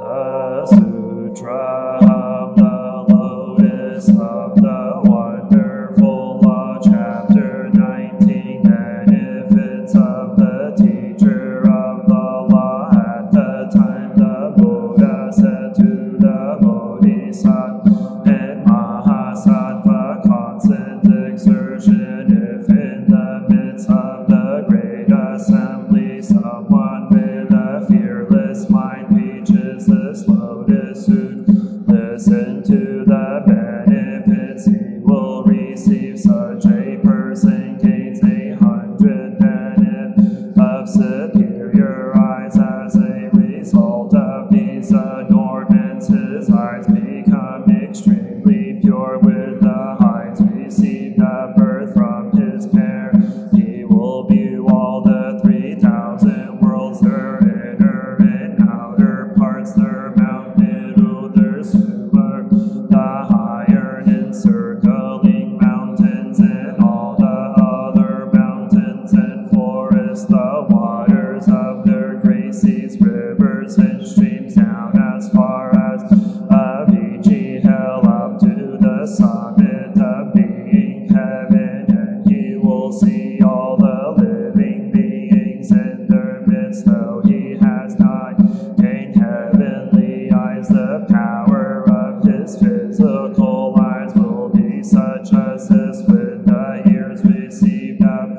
The Sutra of the Lotus of the Wonderful Law, Chapter 19, Benefits of the Teacher of the Law. At the time the Buddha said to the Bodhisattva and Mahasattva, constant exertion, if in the midst of the great assembly someone with a fearless mind preaches this lotus suit, listen to the benefits he will receive. Such a person gains 100 benefits of superior eyes. As a result of these adornments, his eyes become extremely pure. With the heights received at birth from his parents, he will view all the 3,000 worlds, their inner and outer parts, their mount, middle, their sewer, the higher encircling mountains, and all the other mountains and forests, the waters of their great seas, rivers and streams, down as far as Avicii, hell up to the summit of being heaven, and he will see all the living beings in their midst. Though he has not gained heavenly eyes, the power of his physical eyes will be such as this. With the ears received of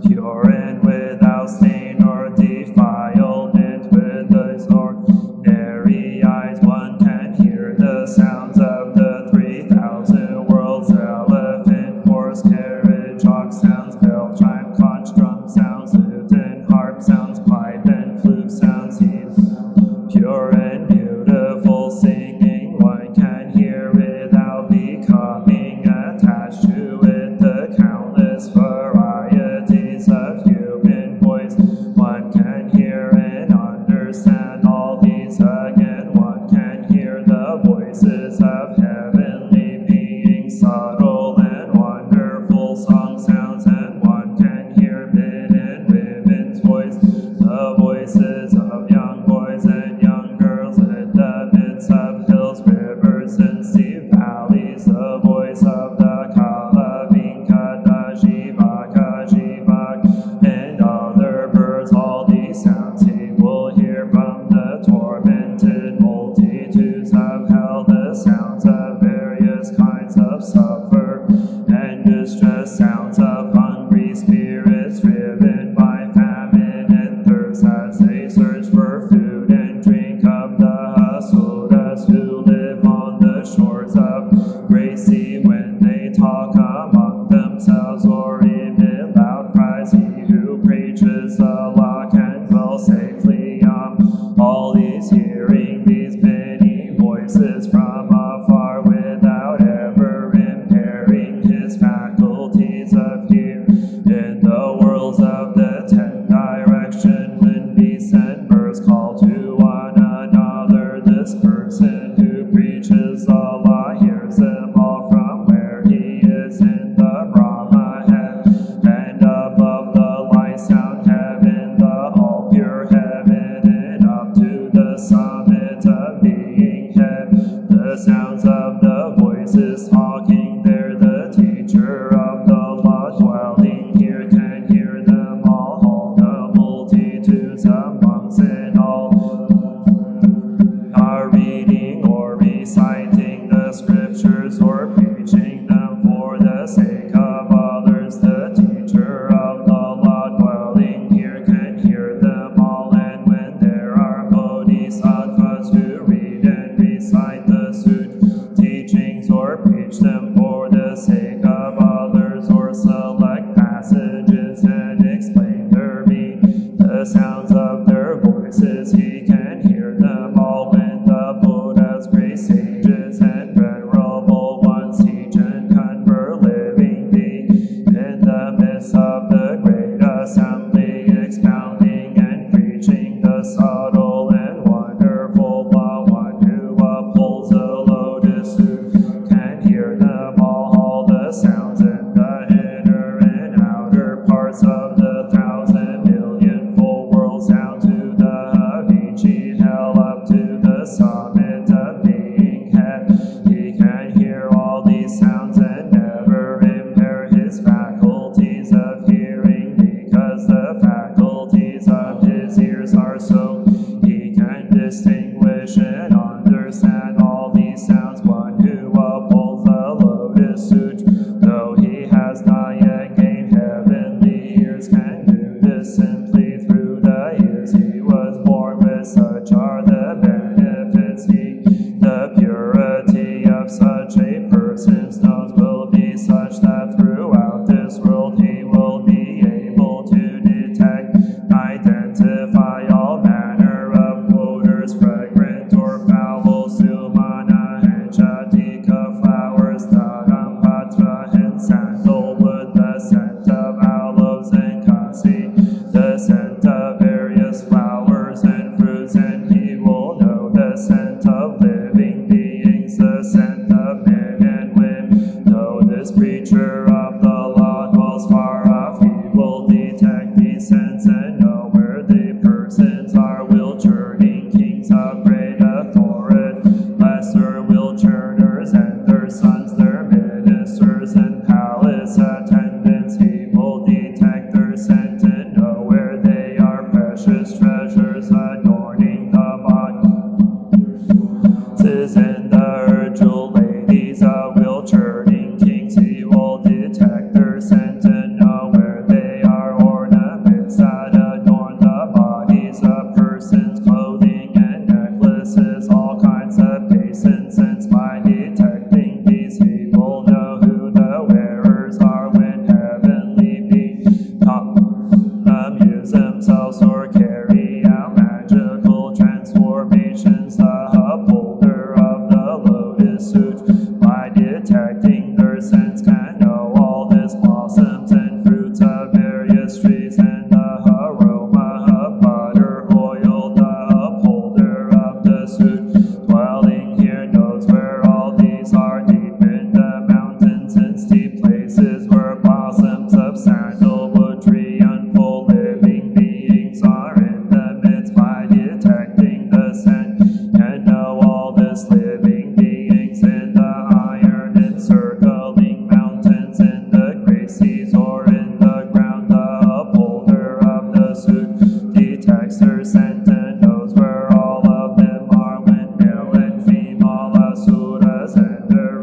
pure and without stain or defilement, with those ordinary eyes one can hear the sounds of the 3,000 worlds, elephant, horse, carriage, ox sounds, bell, chime, conch, drum sounds, lute and harp sounds, pipe and flute sounds. Pure and beautiful singing one can hear without becoming attached to it. The countless varieties of human voice one can hear and understand. All these again one can hear the voices of heavenly beings, subtle and wonderful song sounds, and one can hear men and women's voice, the voices of young boys and young girls, in the midst of hills, rivers, and steep valleys, the voice of the Kalavinka, the Jivaka, Jivak, and other birds. All these sounds he will hear from the tormented multitudes of hell, the sounds of various kinds of suffer and distress, sounds of hungry spirits driven by famine and thirst as they search for food and drink, of the asuras who live on the shores of great sea when they talk among themselves, or emit loud cries. He who preaches the law can dwell safely. All these hearing these many voices from afar without ever impairing his faculties of hearing. In the worlds of the 10 direction, when beasts and birds call to one another, this person who preaches the law hears them all from where he is in the Brahma heaven, and above the light sound heaven, the all pure heaven, and up to the summit of being heaven, the sounds of the voices talking there, the teacher of the law dwelling here can hear them all the multitudes of monks and all are reading or reciting the scriptures or preaching them for the sake of others. The teacher of the law dwelling here can hear them all, and when there are bodhisattvas who read and recite the suit, he can hear all these sounds and never impair his faculties of hearing, because the faculties of his ears are so he can distinguish and understand all these sounds. One who upholds the lotus sutra, though he has not yet gained heavenly ears, can do this simply through the ears he was born with. Such are the benefits. The purity of such a person's nose will be such that throughout this world he will be able to detect, identify all manner of odors, fragrant or foul, sumana and chatika flowers, Dhammapada and sandalwood, the scent of aloes and kasi, the scent of various flowers and fruits, and he will know the scent of living beings, the scent of men and women. Though this preacher of the law dwells far off, he will detect these scents and know where the persons are. Will churning kings of great authority, lesser will churners and their sons, their ministers and palace attendants, he will detect their scent and know where they are. Precious treasures adorning the body and the jewel ladies will churning kings, he will detect their scent and know where they are. Ornaments that adorn the bodies of persons, clothing and necklaces, all kinds of basins, and by detecting these he will know who the wearers are. When heavenly beings amuse themselves or carry out magical transformations, the upholder of the lotus sutra, by detecting their scents, can know all this blossoms and fruits of various trees, and the aroma of butter oil. The upholder of the sutra, dwelling here, knows where all these are, deep in the mountains and steep places, where blossoms of sandalwood tree unfold. Living beings are in the midst. By detecting the scent, can know all this. Living beings in the iron encircling mountains, in the great seas, or in the ground. The upholder of the sutra detects their scent and knows where all of them are. When male and female asuras enter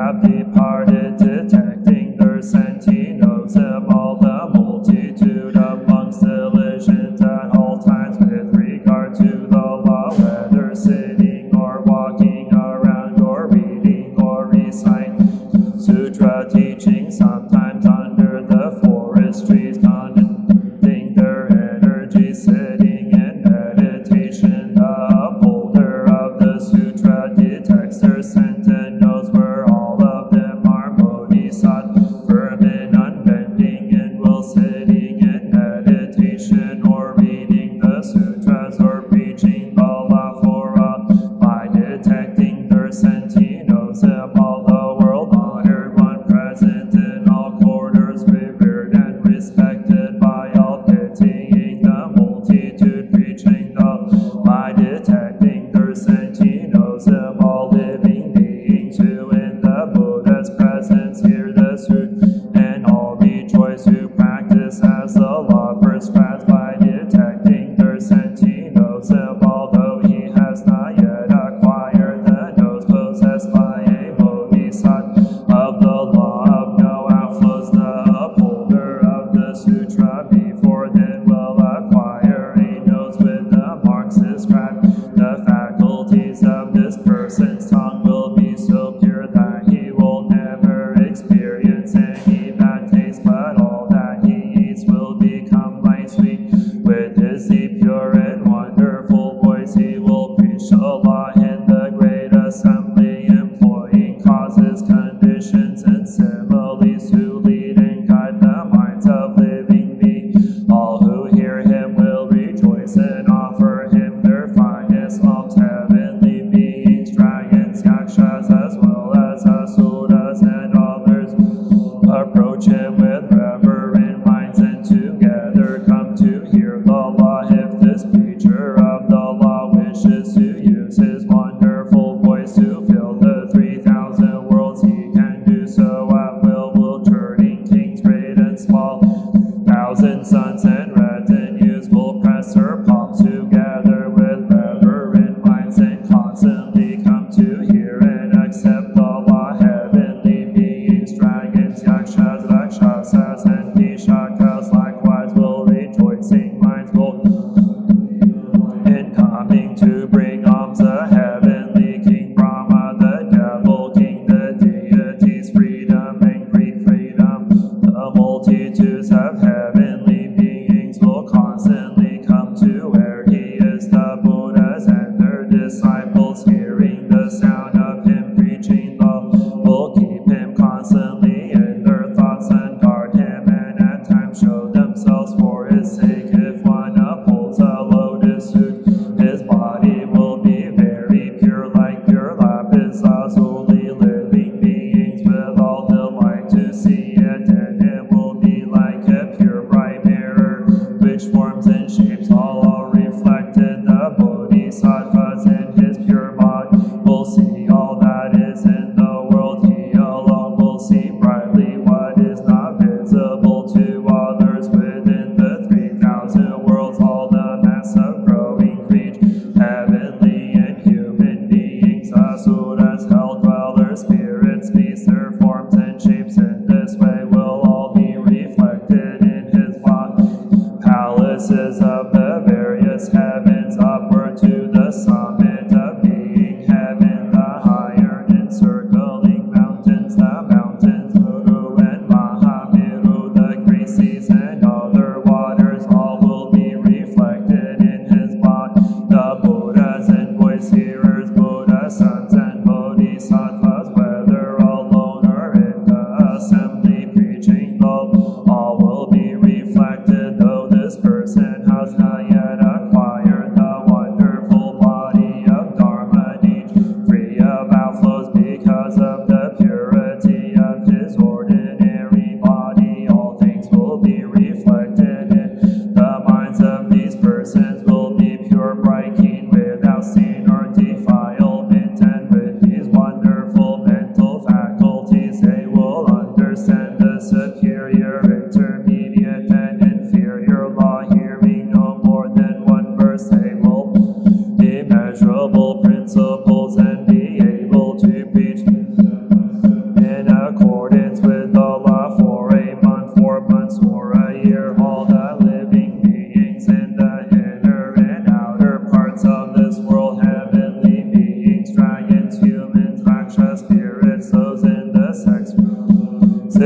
have departed, detecting their sentinelsm, all the multitude of monks diligent at all times with regard to the law, whether sitting or walking around or reading or reciting sutra teaching, sometimes under the forest trees, conducting their energy, sitting in meditation. The upholder of the sutra detects their sentinels, where all of them are bodhisattvas, firm and unbending, and will sitting in meditation or reading the sutras or preaching the law for all. By detecting their sentinels, all the world honored one, present in all quarters, revered and respected by all, pitying the multitude, preaching the law. By detecting their sentinels, all living beings who in the Buddha's presence hear the sutra, and all rejoice who practice as the law prescribes. By detecting their sentinels, although he has not yet acquired the nose possessed by a bodhisattva,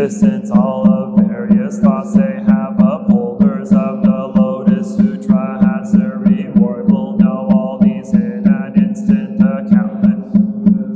existence, all of various thoughts they have. Upholders of the Lotus Sutra has their reward. Will know all these in an instant. The countless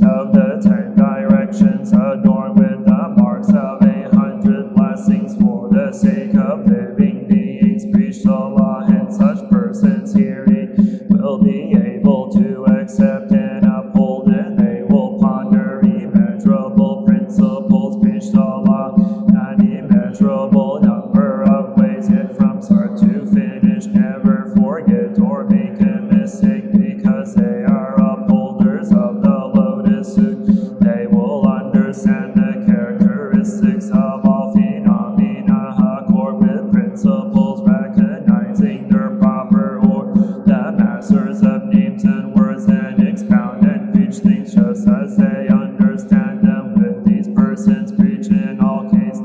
of the 10 directions, adorned with the marks of 100 blessings for the sake of living beings. Preach the law, and such persons hearing will be able to accept and uphold, and they will ponder immeasurable principles. Preach the law, an immeasurable number of ways, yet from start to finish never forget or make a mistake, because they are upholders of the Lotus Sutra. They will understand the characteristics of all phenomena, accord with principles, recognizing their proper order. The masters of names and words then expound and preach things just as they understand them. With these persons preach in all cases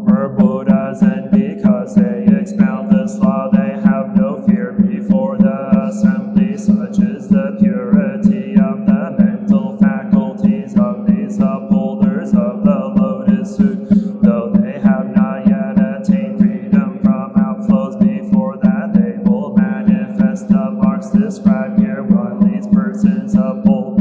are Buddhas, and because they expound this law, they have no fear before the assembly. Such is the purity of the mental faculties of these upholders of the Lotus Sutra. Though they have not yet attained freedom from outflows, before that they will manifest the marks described here. What these persons uphold,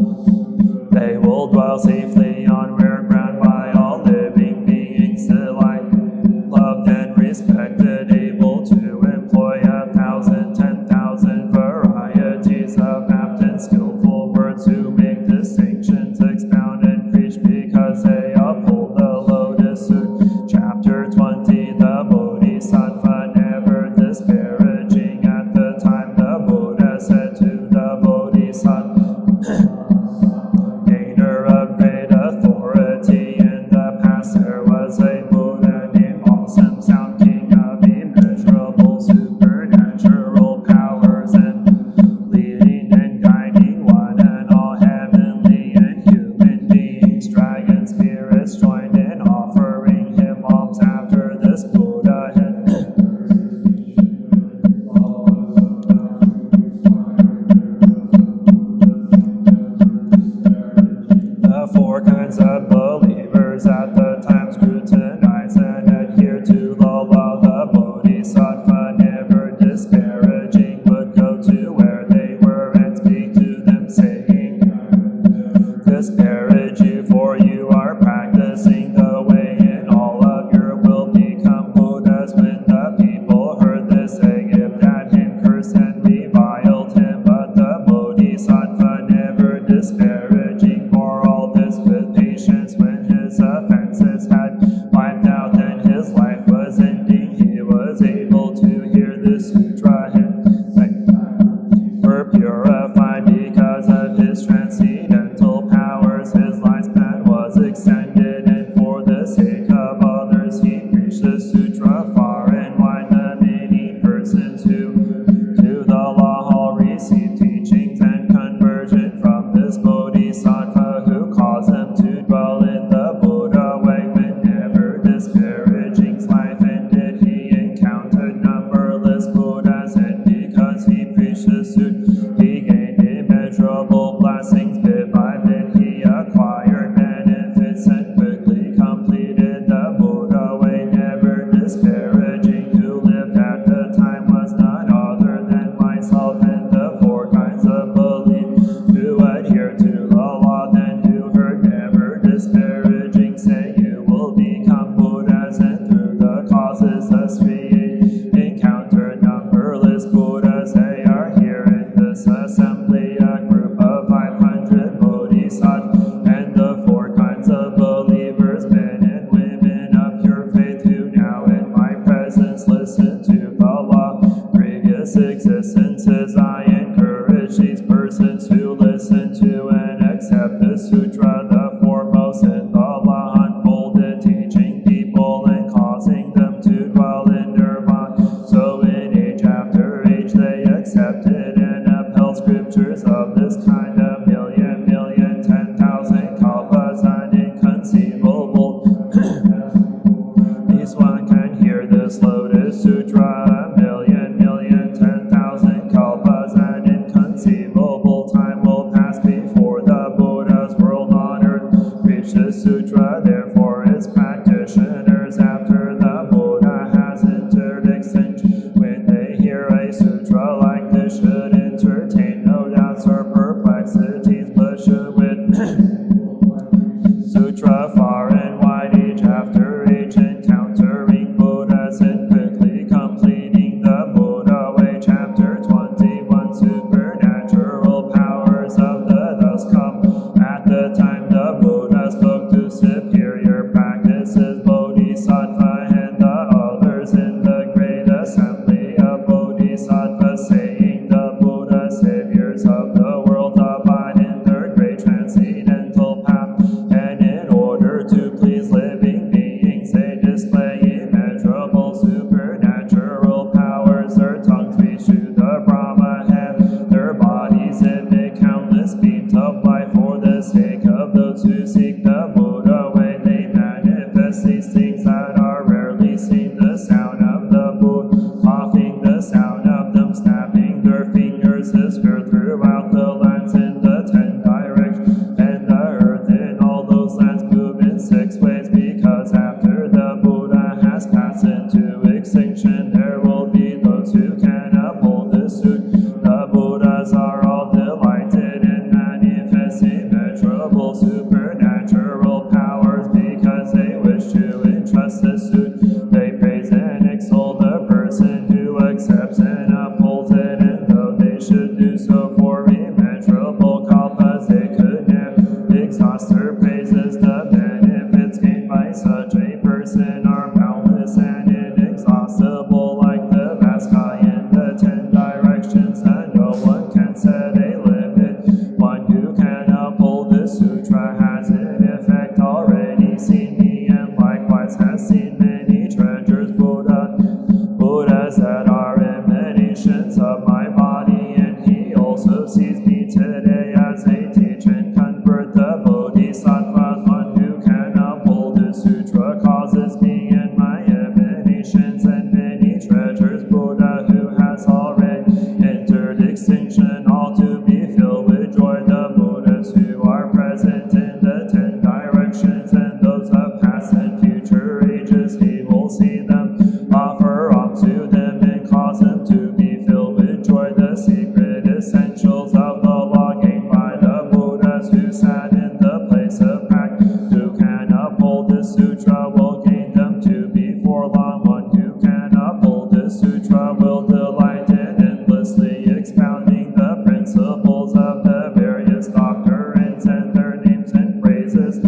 they will dwell safely on rare ground by all living beings, delighted, loved, and respected, able to employ 1,000, 10,000 varieties of apt and skillful words who make distinctions, expound and preach, because they uphold the Lotus Sutra. Chapter 20, the Bodhisattva never disparaging. At the time the Buddha said to the Bodhisattva, gainer of great authority in the past, there was a Buddha named Awesome Sound, king of immeasurable supernatural powers, and leading and guiding one and all heavenly and human beings. Dragon spirits joined in offering him alms after this Buddha had the 4 kinds of believers at the time scrutinize and adhere to the law. The Bodhisattva never disparaging would go to where they were and speak to them, saying, disparage you, for you are practicing the way, and all of your will become Buddhas. When the people heard this, they gibed at him, cursed and reviled him, but the Bodhisattva never disparaging bore all this with patience. When his offenses had wiped out and his life was ending, he was able to hear this sutra and were purified because of his transcendental powers. His lifespan was extended, and for the sake of others he preached the sutra far and wide. The many persons who to the law all received teachings and conversion from this Bodhisattva, who caused them to dwell in the Buddha way. Whenever disparaging's life ended, he encountered numberless Buddhas, and because he preached the sutra, he gained immeasurable blessings. Bit by bit he acquired benefits and quickly completed the Buddha way. Never disparaging, who lived at the time was none other than myself, and the 4 kinds of belief who adhere to the law, then who heard never disparaging say, you will become Buddhas, and through the causes thus created encounter numberless Buddhas. They are here in this assembly, a group of 500 Bodhisattvas, and the 4 kinds of believers, men and women of pure faith, who now in my presence listen to the law. Previous existences I encourage these persons who listen to and accept the sutra, the foremost in the law, unfolded, teaching people and causing them to dwell in nirvana. So in age after age they accepted and upheld scriptures of this kind, a million, 10,000 kalpas, and inconceivable. These one can hear this Lotus Sutra, a million, 10,000 kalpas, and inconceivable time will pass before the Buddha's world on earth. Preach this sutra, therefore Sutra far and wide, age after age, encountering Buddhas and quickly completing the Buddha way. Chapter 21, supernatural powers of the thus come. At the time the Buddha spoke to superior practices, Bodhisattva and the others in the great assembly of Bodhisattvas, saying the Buddha saviors of the world abide in their great transcendental path, and in order to please living beings they display immeasurable supernatural powers. Their tongues reach to the Brahma head, their bodies emit countless beams of light. For the sake of those who seek the Buddha way, they manifest these things that are rarely seen. The sound of the Buddha coughing, the sound of them snapping their fingers is heard throughout the lands in the 10 directions, and the earth in all those lands move in 6 ways, because after the Buddha has passed into extinction, there will be those who can uphold the suit. The Buddhas are all delighted in manifesting immeasurable supernatural powers, because they wish to entrust the suit. They praise and extol the person who accepts and upholds it, and though they should do so for immeasurable kalpas, they could never exhaust their praises. The benefits gained by such a person are boundless and inexhaustible, like the vast sky in the 10 directions, and no one can set a limit. One who can uphold the sutra has in effect already seen me, and likewise has seen many treasures. Buddhas that are emanations of my body, and he also sees me today as they teach and convert the Bodhisattvas. One who can uphold the sutra causes me and my emanations and many treasures. Buddha who has already entered extinction, all to be filled with joy. The Buddhas who are present in the 10 directions, and those of past and future ages, he will see them, offer up to them, and cause them to be filled with joy. The secret essentials of the law gained by the Buddhas who sat in the place of practice, who can uphold the sutra will gain them to be for long. One who can uphold the sutra will delight in endlessly expounding the principles of the various doctrines and their names and phrases.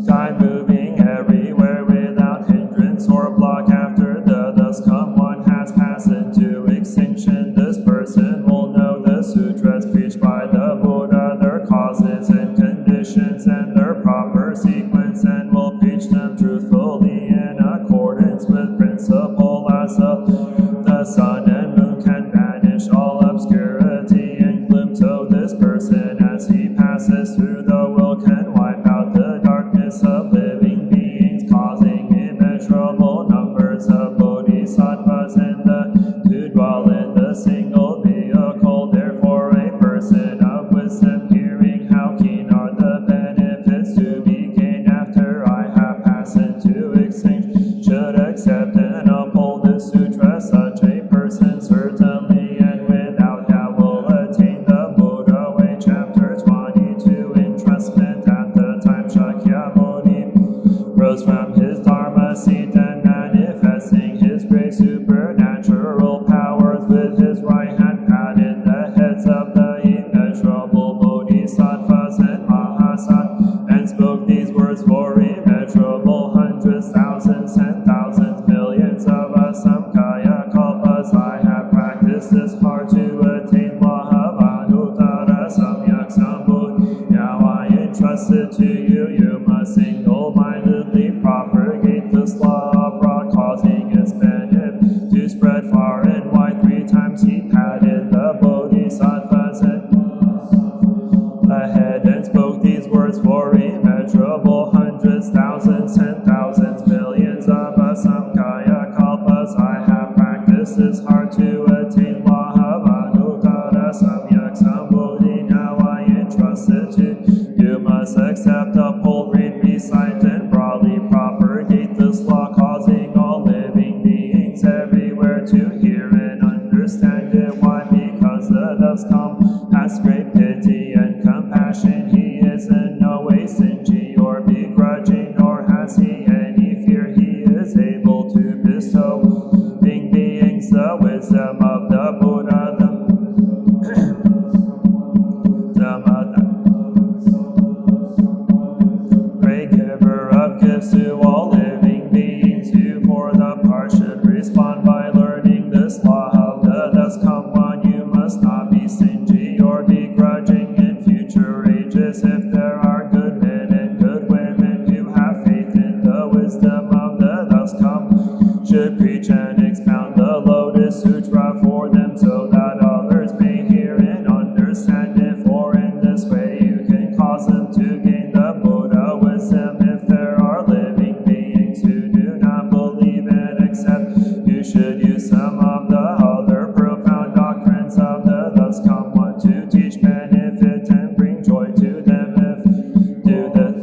Time moving everywhere without hindrance or block. After the thus come one has passed into extinction, this person will know the sutras preached by the Buddha, their causes and conditions, and their proper sequence, and will preach them truthfully in accordance with principle. As the sun and moon can banish all obscurity and gloom, so this person as he passes through the world can wipe out the darkness of living beings, causing immeasurable numbers of bodhisattvas to dwell in the single vehicle. Therefore a person of wisdom, hearing how keen are the benefits to be gained after I have passed into extinction, should accept and uphold the sutra. Such a person certainly and without doubt will attain the Buddha way. Chapter 22, entrustment. At the time Shakyamuni rose from his Dharma seat, and manifesting his great supernatural powers, with his right hand patted the heads of the immeasurable bodhisattvas and mahasattvas, and spoke these words for immeasurable hundreds, thousands, and thousands, millions of asamkaya kalpas. I have practiced this hard to attain law of anuttara samyak sambodhi. Now I entrust it to you. You must single-mindedly propagate this law abroad, causing its benefit to spread far and wide. 3 times he patted the bodhisattvas and the head, and spoke these words for immeasurable hundreds, thousands, and thousands, millions of asamkaya kalpas. I have practiced this hard to attain law of anuttara samyak sambodhi. Now I entrust it to you. Must accept, uphold, read, recite, and broadly propagate this law, causing all living beings everywhere to hear and understand it. Why? Because the thus come has great pity and compassion. He is in no way stingy or begrudging, nor has he any fear. He is able to bestow living beings the wisdom of the Buddha, the Dhammapada, great giver of gifts to all living beings, who for the part should respond by learning this law of the thus come one. You must not be stingy or begrudging in future ages. If there are good men and good women who have faith in the wisdom of the thus come, should preach and expound the Lotus Sutra for them, so that others may hear and understand it. For in this way you can cause them to gain the Buddha wisdom. If there are living beings who do not believe and accept, you should use some of the other profound doctrines of the thus come one to teach benefit and bring joy to them. If do this,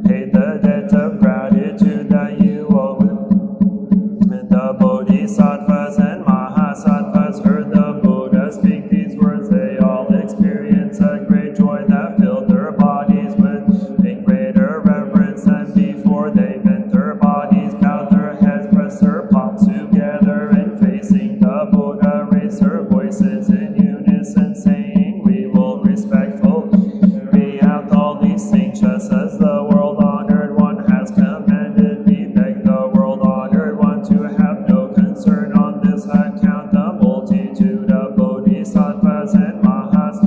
pay the debt of gratitude that you owe. And the Bodhisattvas and Mahasattvas heard the Buddha speak these words. They all experienced a great joy that filled their bodies with a greater reverence than before. They bent their bodies, bowed their heads, pressed their palms together, and facing the Buddha raised their voices in unison, saying, "We will respectfully out all these things, just as the world-honored one has commanded. We beg the world-honored one to have no concern on this account." The multitude of Bodhisattvas and Mahas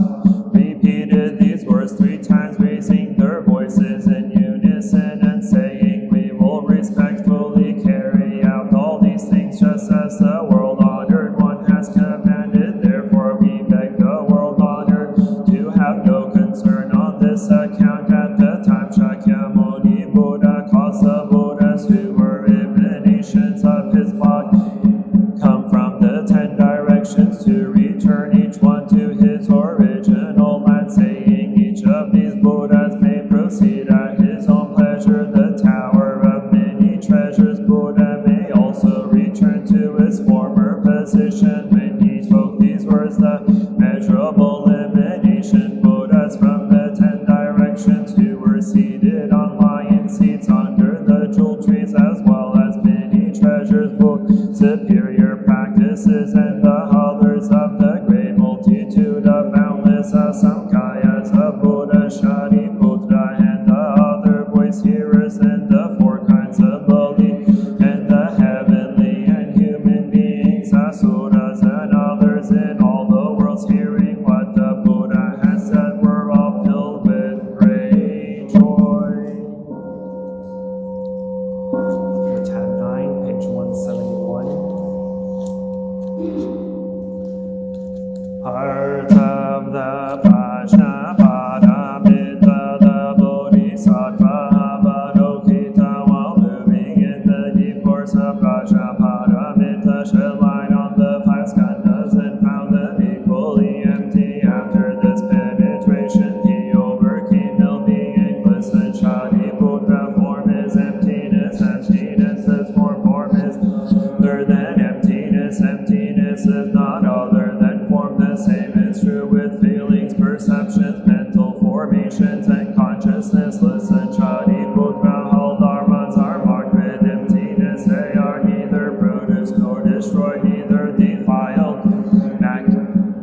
repeated these words 3 times, raising their voices in unison and saying, "We will respectfully carry out all these things, just as the world-honored one has commanded. Therefore we beg the world-honored to have no concern on this account." At the time Shakyamuni Buddha caused the Buddhas who were emanations of his body come from the 10 directions to return each one to his original land, saying, "Each of these Buddhas may proceed at his own pleasure. The tower of many treasures Buddha may also return to its former position." When he spoke these words, the measurable emanation Buddhas from the 10 directions, who were seated on lion seats under the jewel trees, as well as many treasures, both superior practices and the others of the great multitude of boundless Asamkhayas of Buddha, Shariputra, and the other voice hearers, and the 4 kinds of belief, and the heavenly and human beings, asuras, and others in all the worlds, hearing what the Buddha has said, were all filled with great joy. Tab 9, page 171. Part of the Prajnapada, the Bodhisattva Bhadokita, while moving in the deep course of Prajnapada, shed light on the 5 skandhas and found them equally empty. After this penetration, he overcame ill being, listened. Shariputra, form is emptiness, emptiness is form, form is other than emptiness, emptiness is not other than form. The same is true with feelings, perceptions, mental formations, and consciousness. Listen, Shariputra, all dharmas are marked with emptiness. They are neither produced nor destroyed, neither defiled,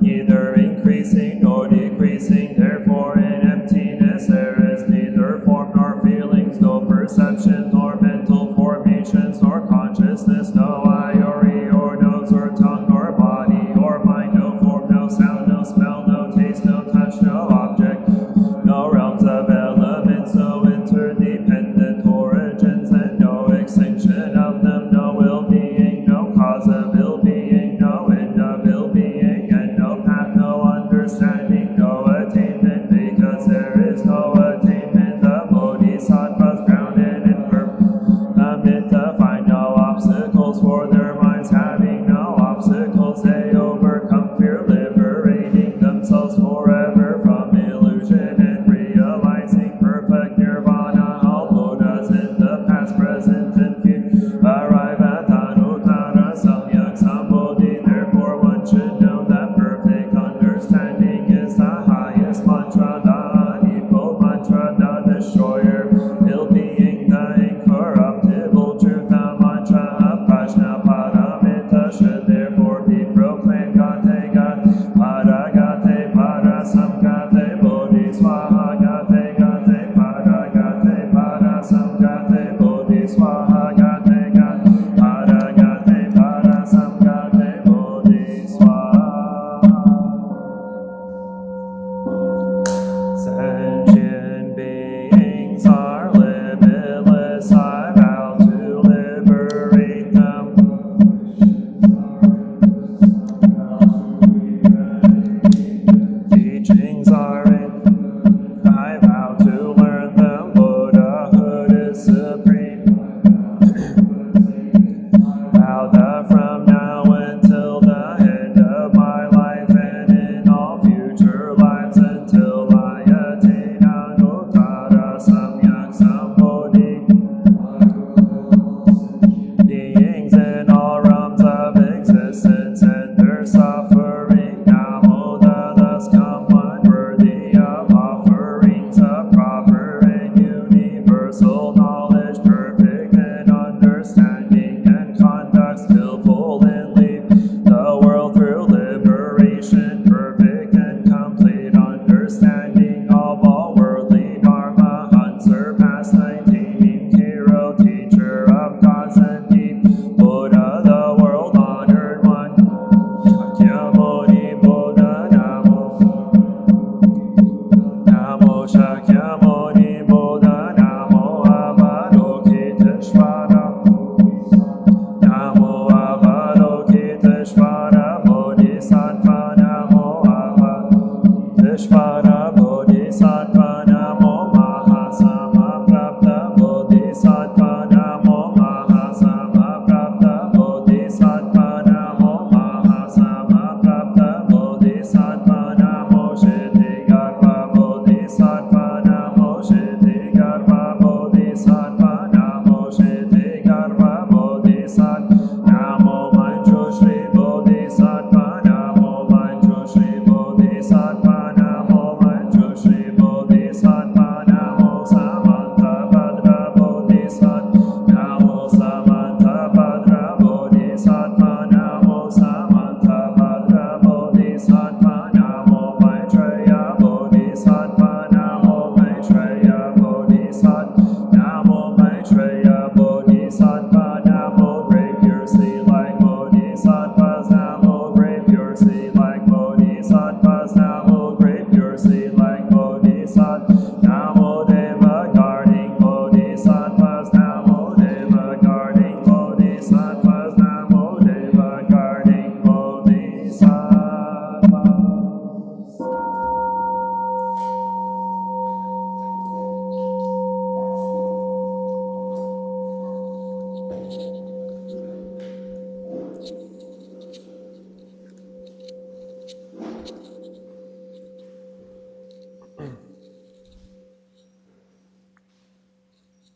neither increasing nor decreasing. Therefore in emptiness there is neither form nor feelings, no perception nor mental formations, nor consciousness, no eye or ear or nose or tongue or body or mind, no form, no sound, no smell, no taste, no touch, no object, no realms of elements, no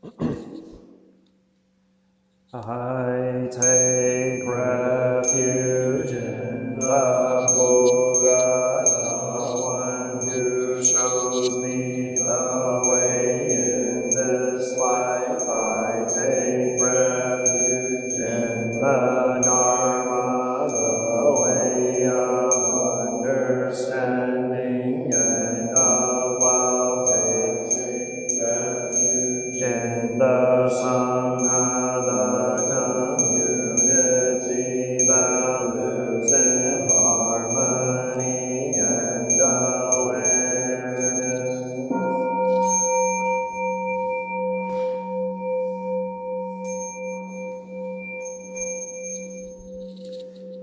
I take refuge in the Buddha, the one who shows me the way in this life. I take refuge in the Dharma, the way of understanding and of love. Take refuge in the Sangha, the community that lives in harmony and awareness.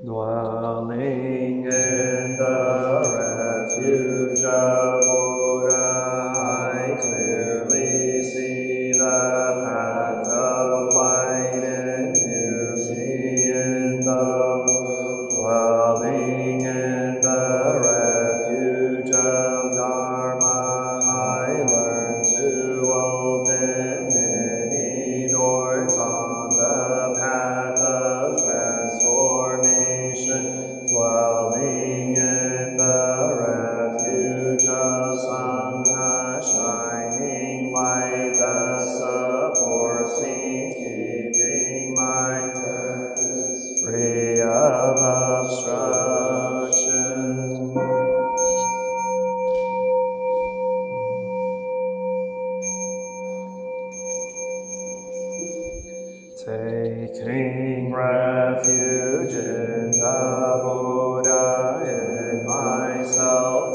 Dwelling in the refuge of Buddha, I clearly see the path of light and beauty in the dwelling in the refuge of Dharma. I learn to open many doors on the path of transformation. Dwelling in the refuge of Sangha, shining light that supports me, keeping my practice free of obstruction. Taking refuge in the Buddha, in myself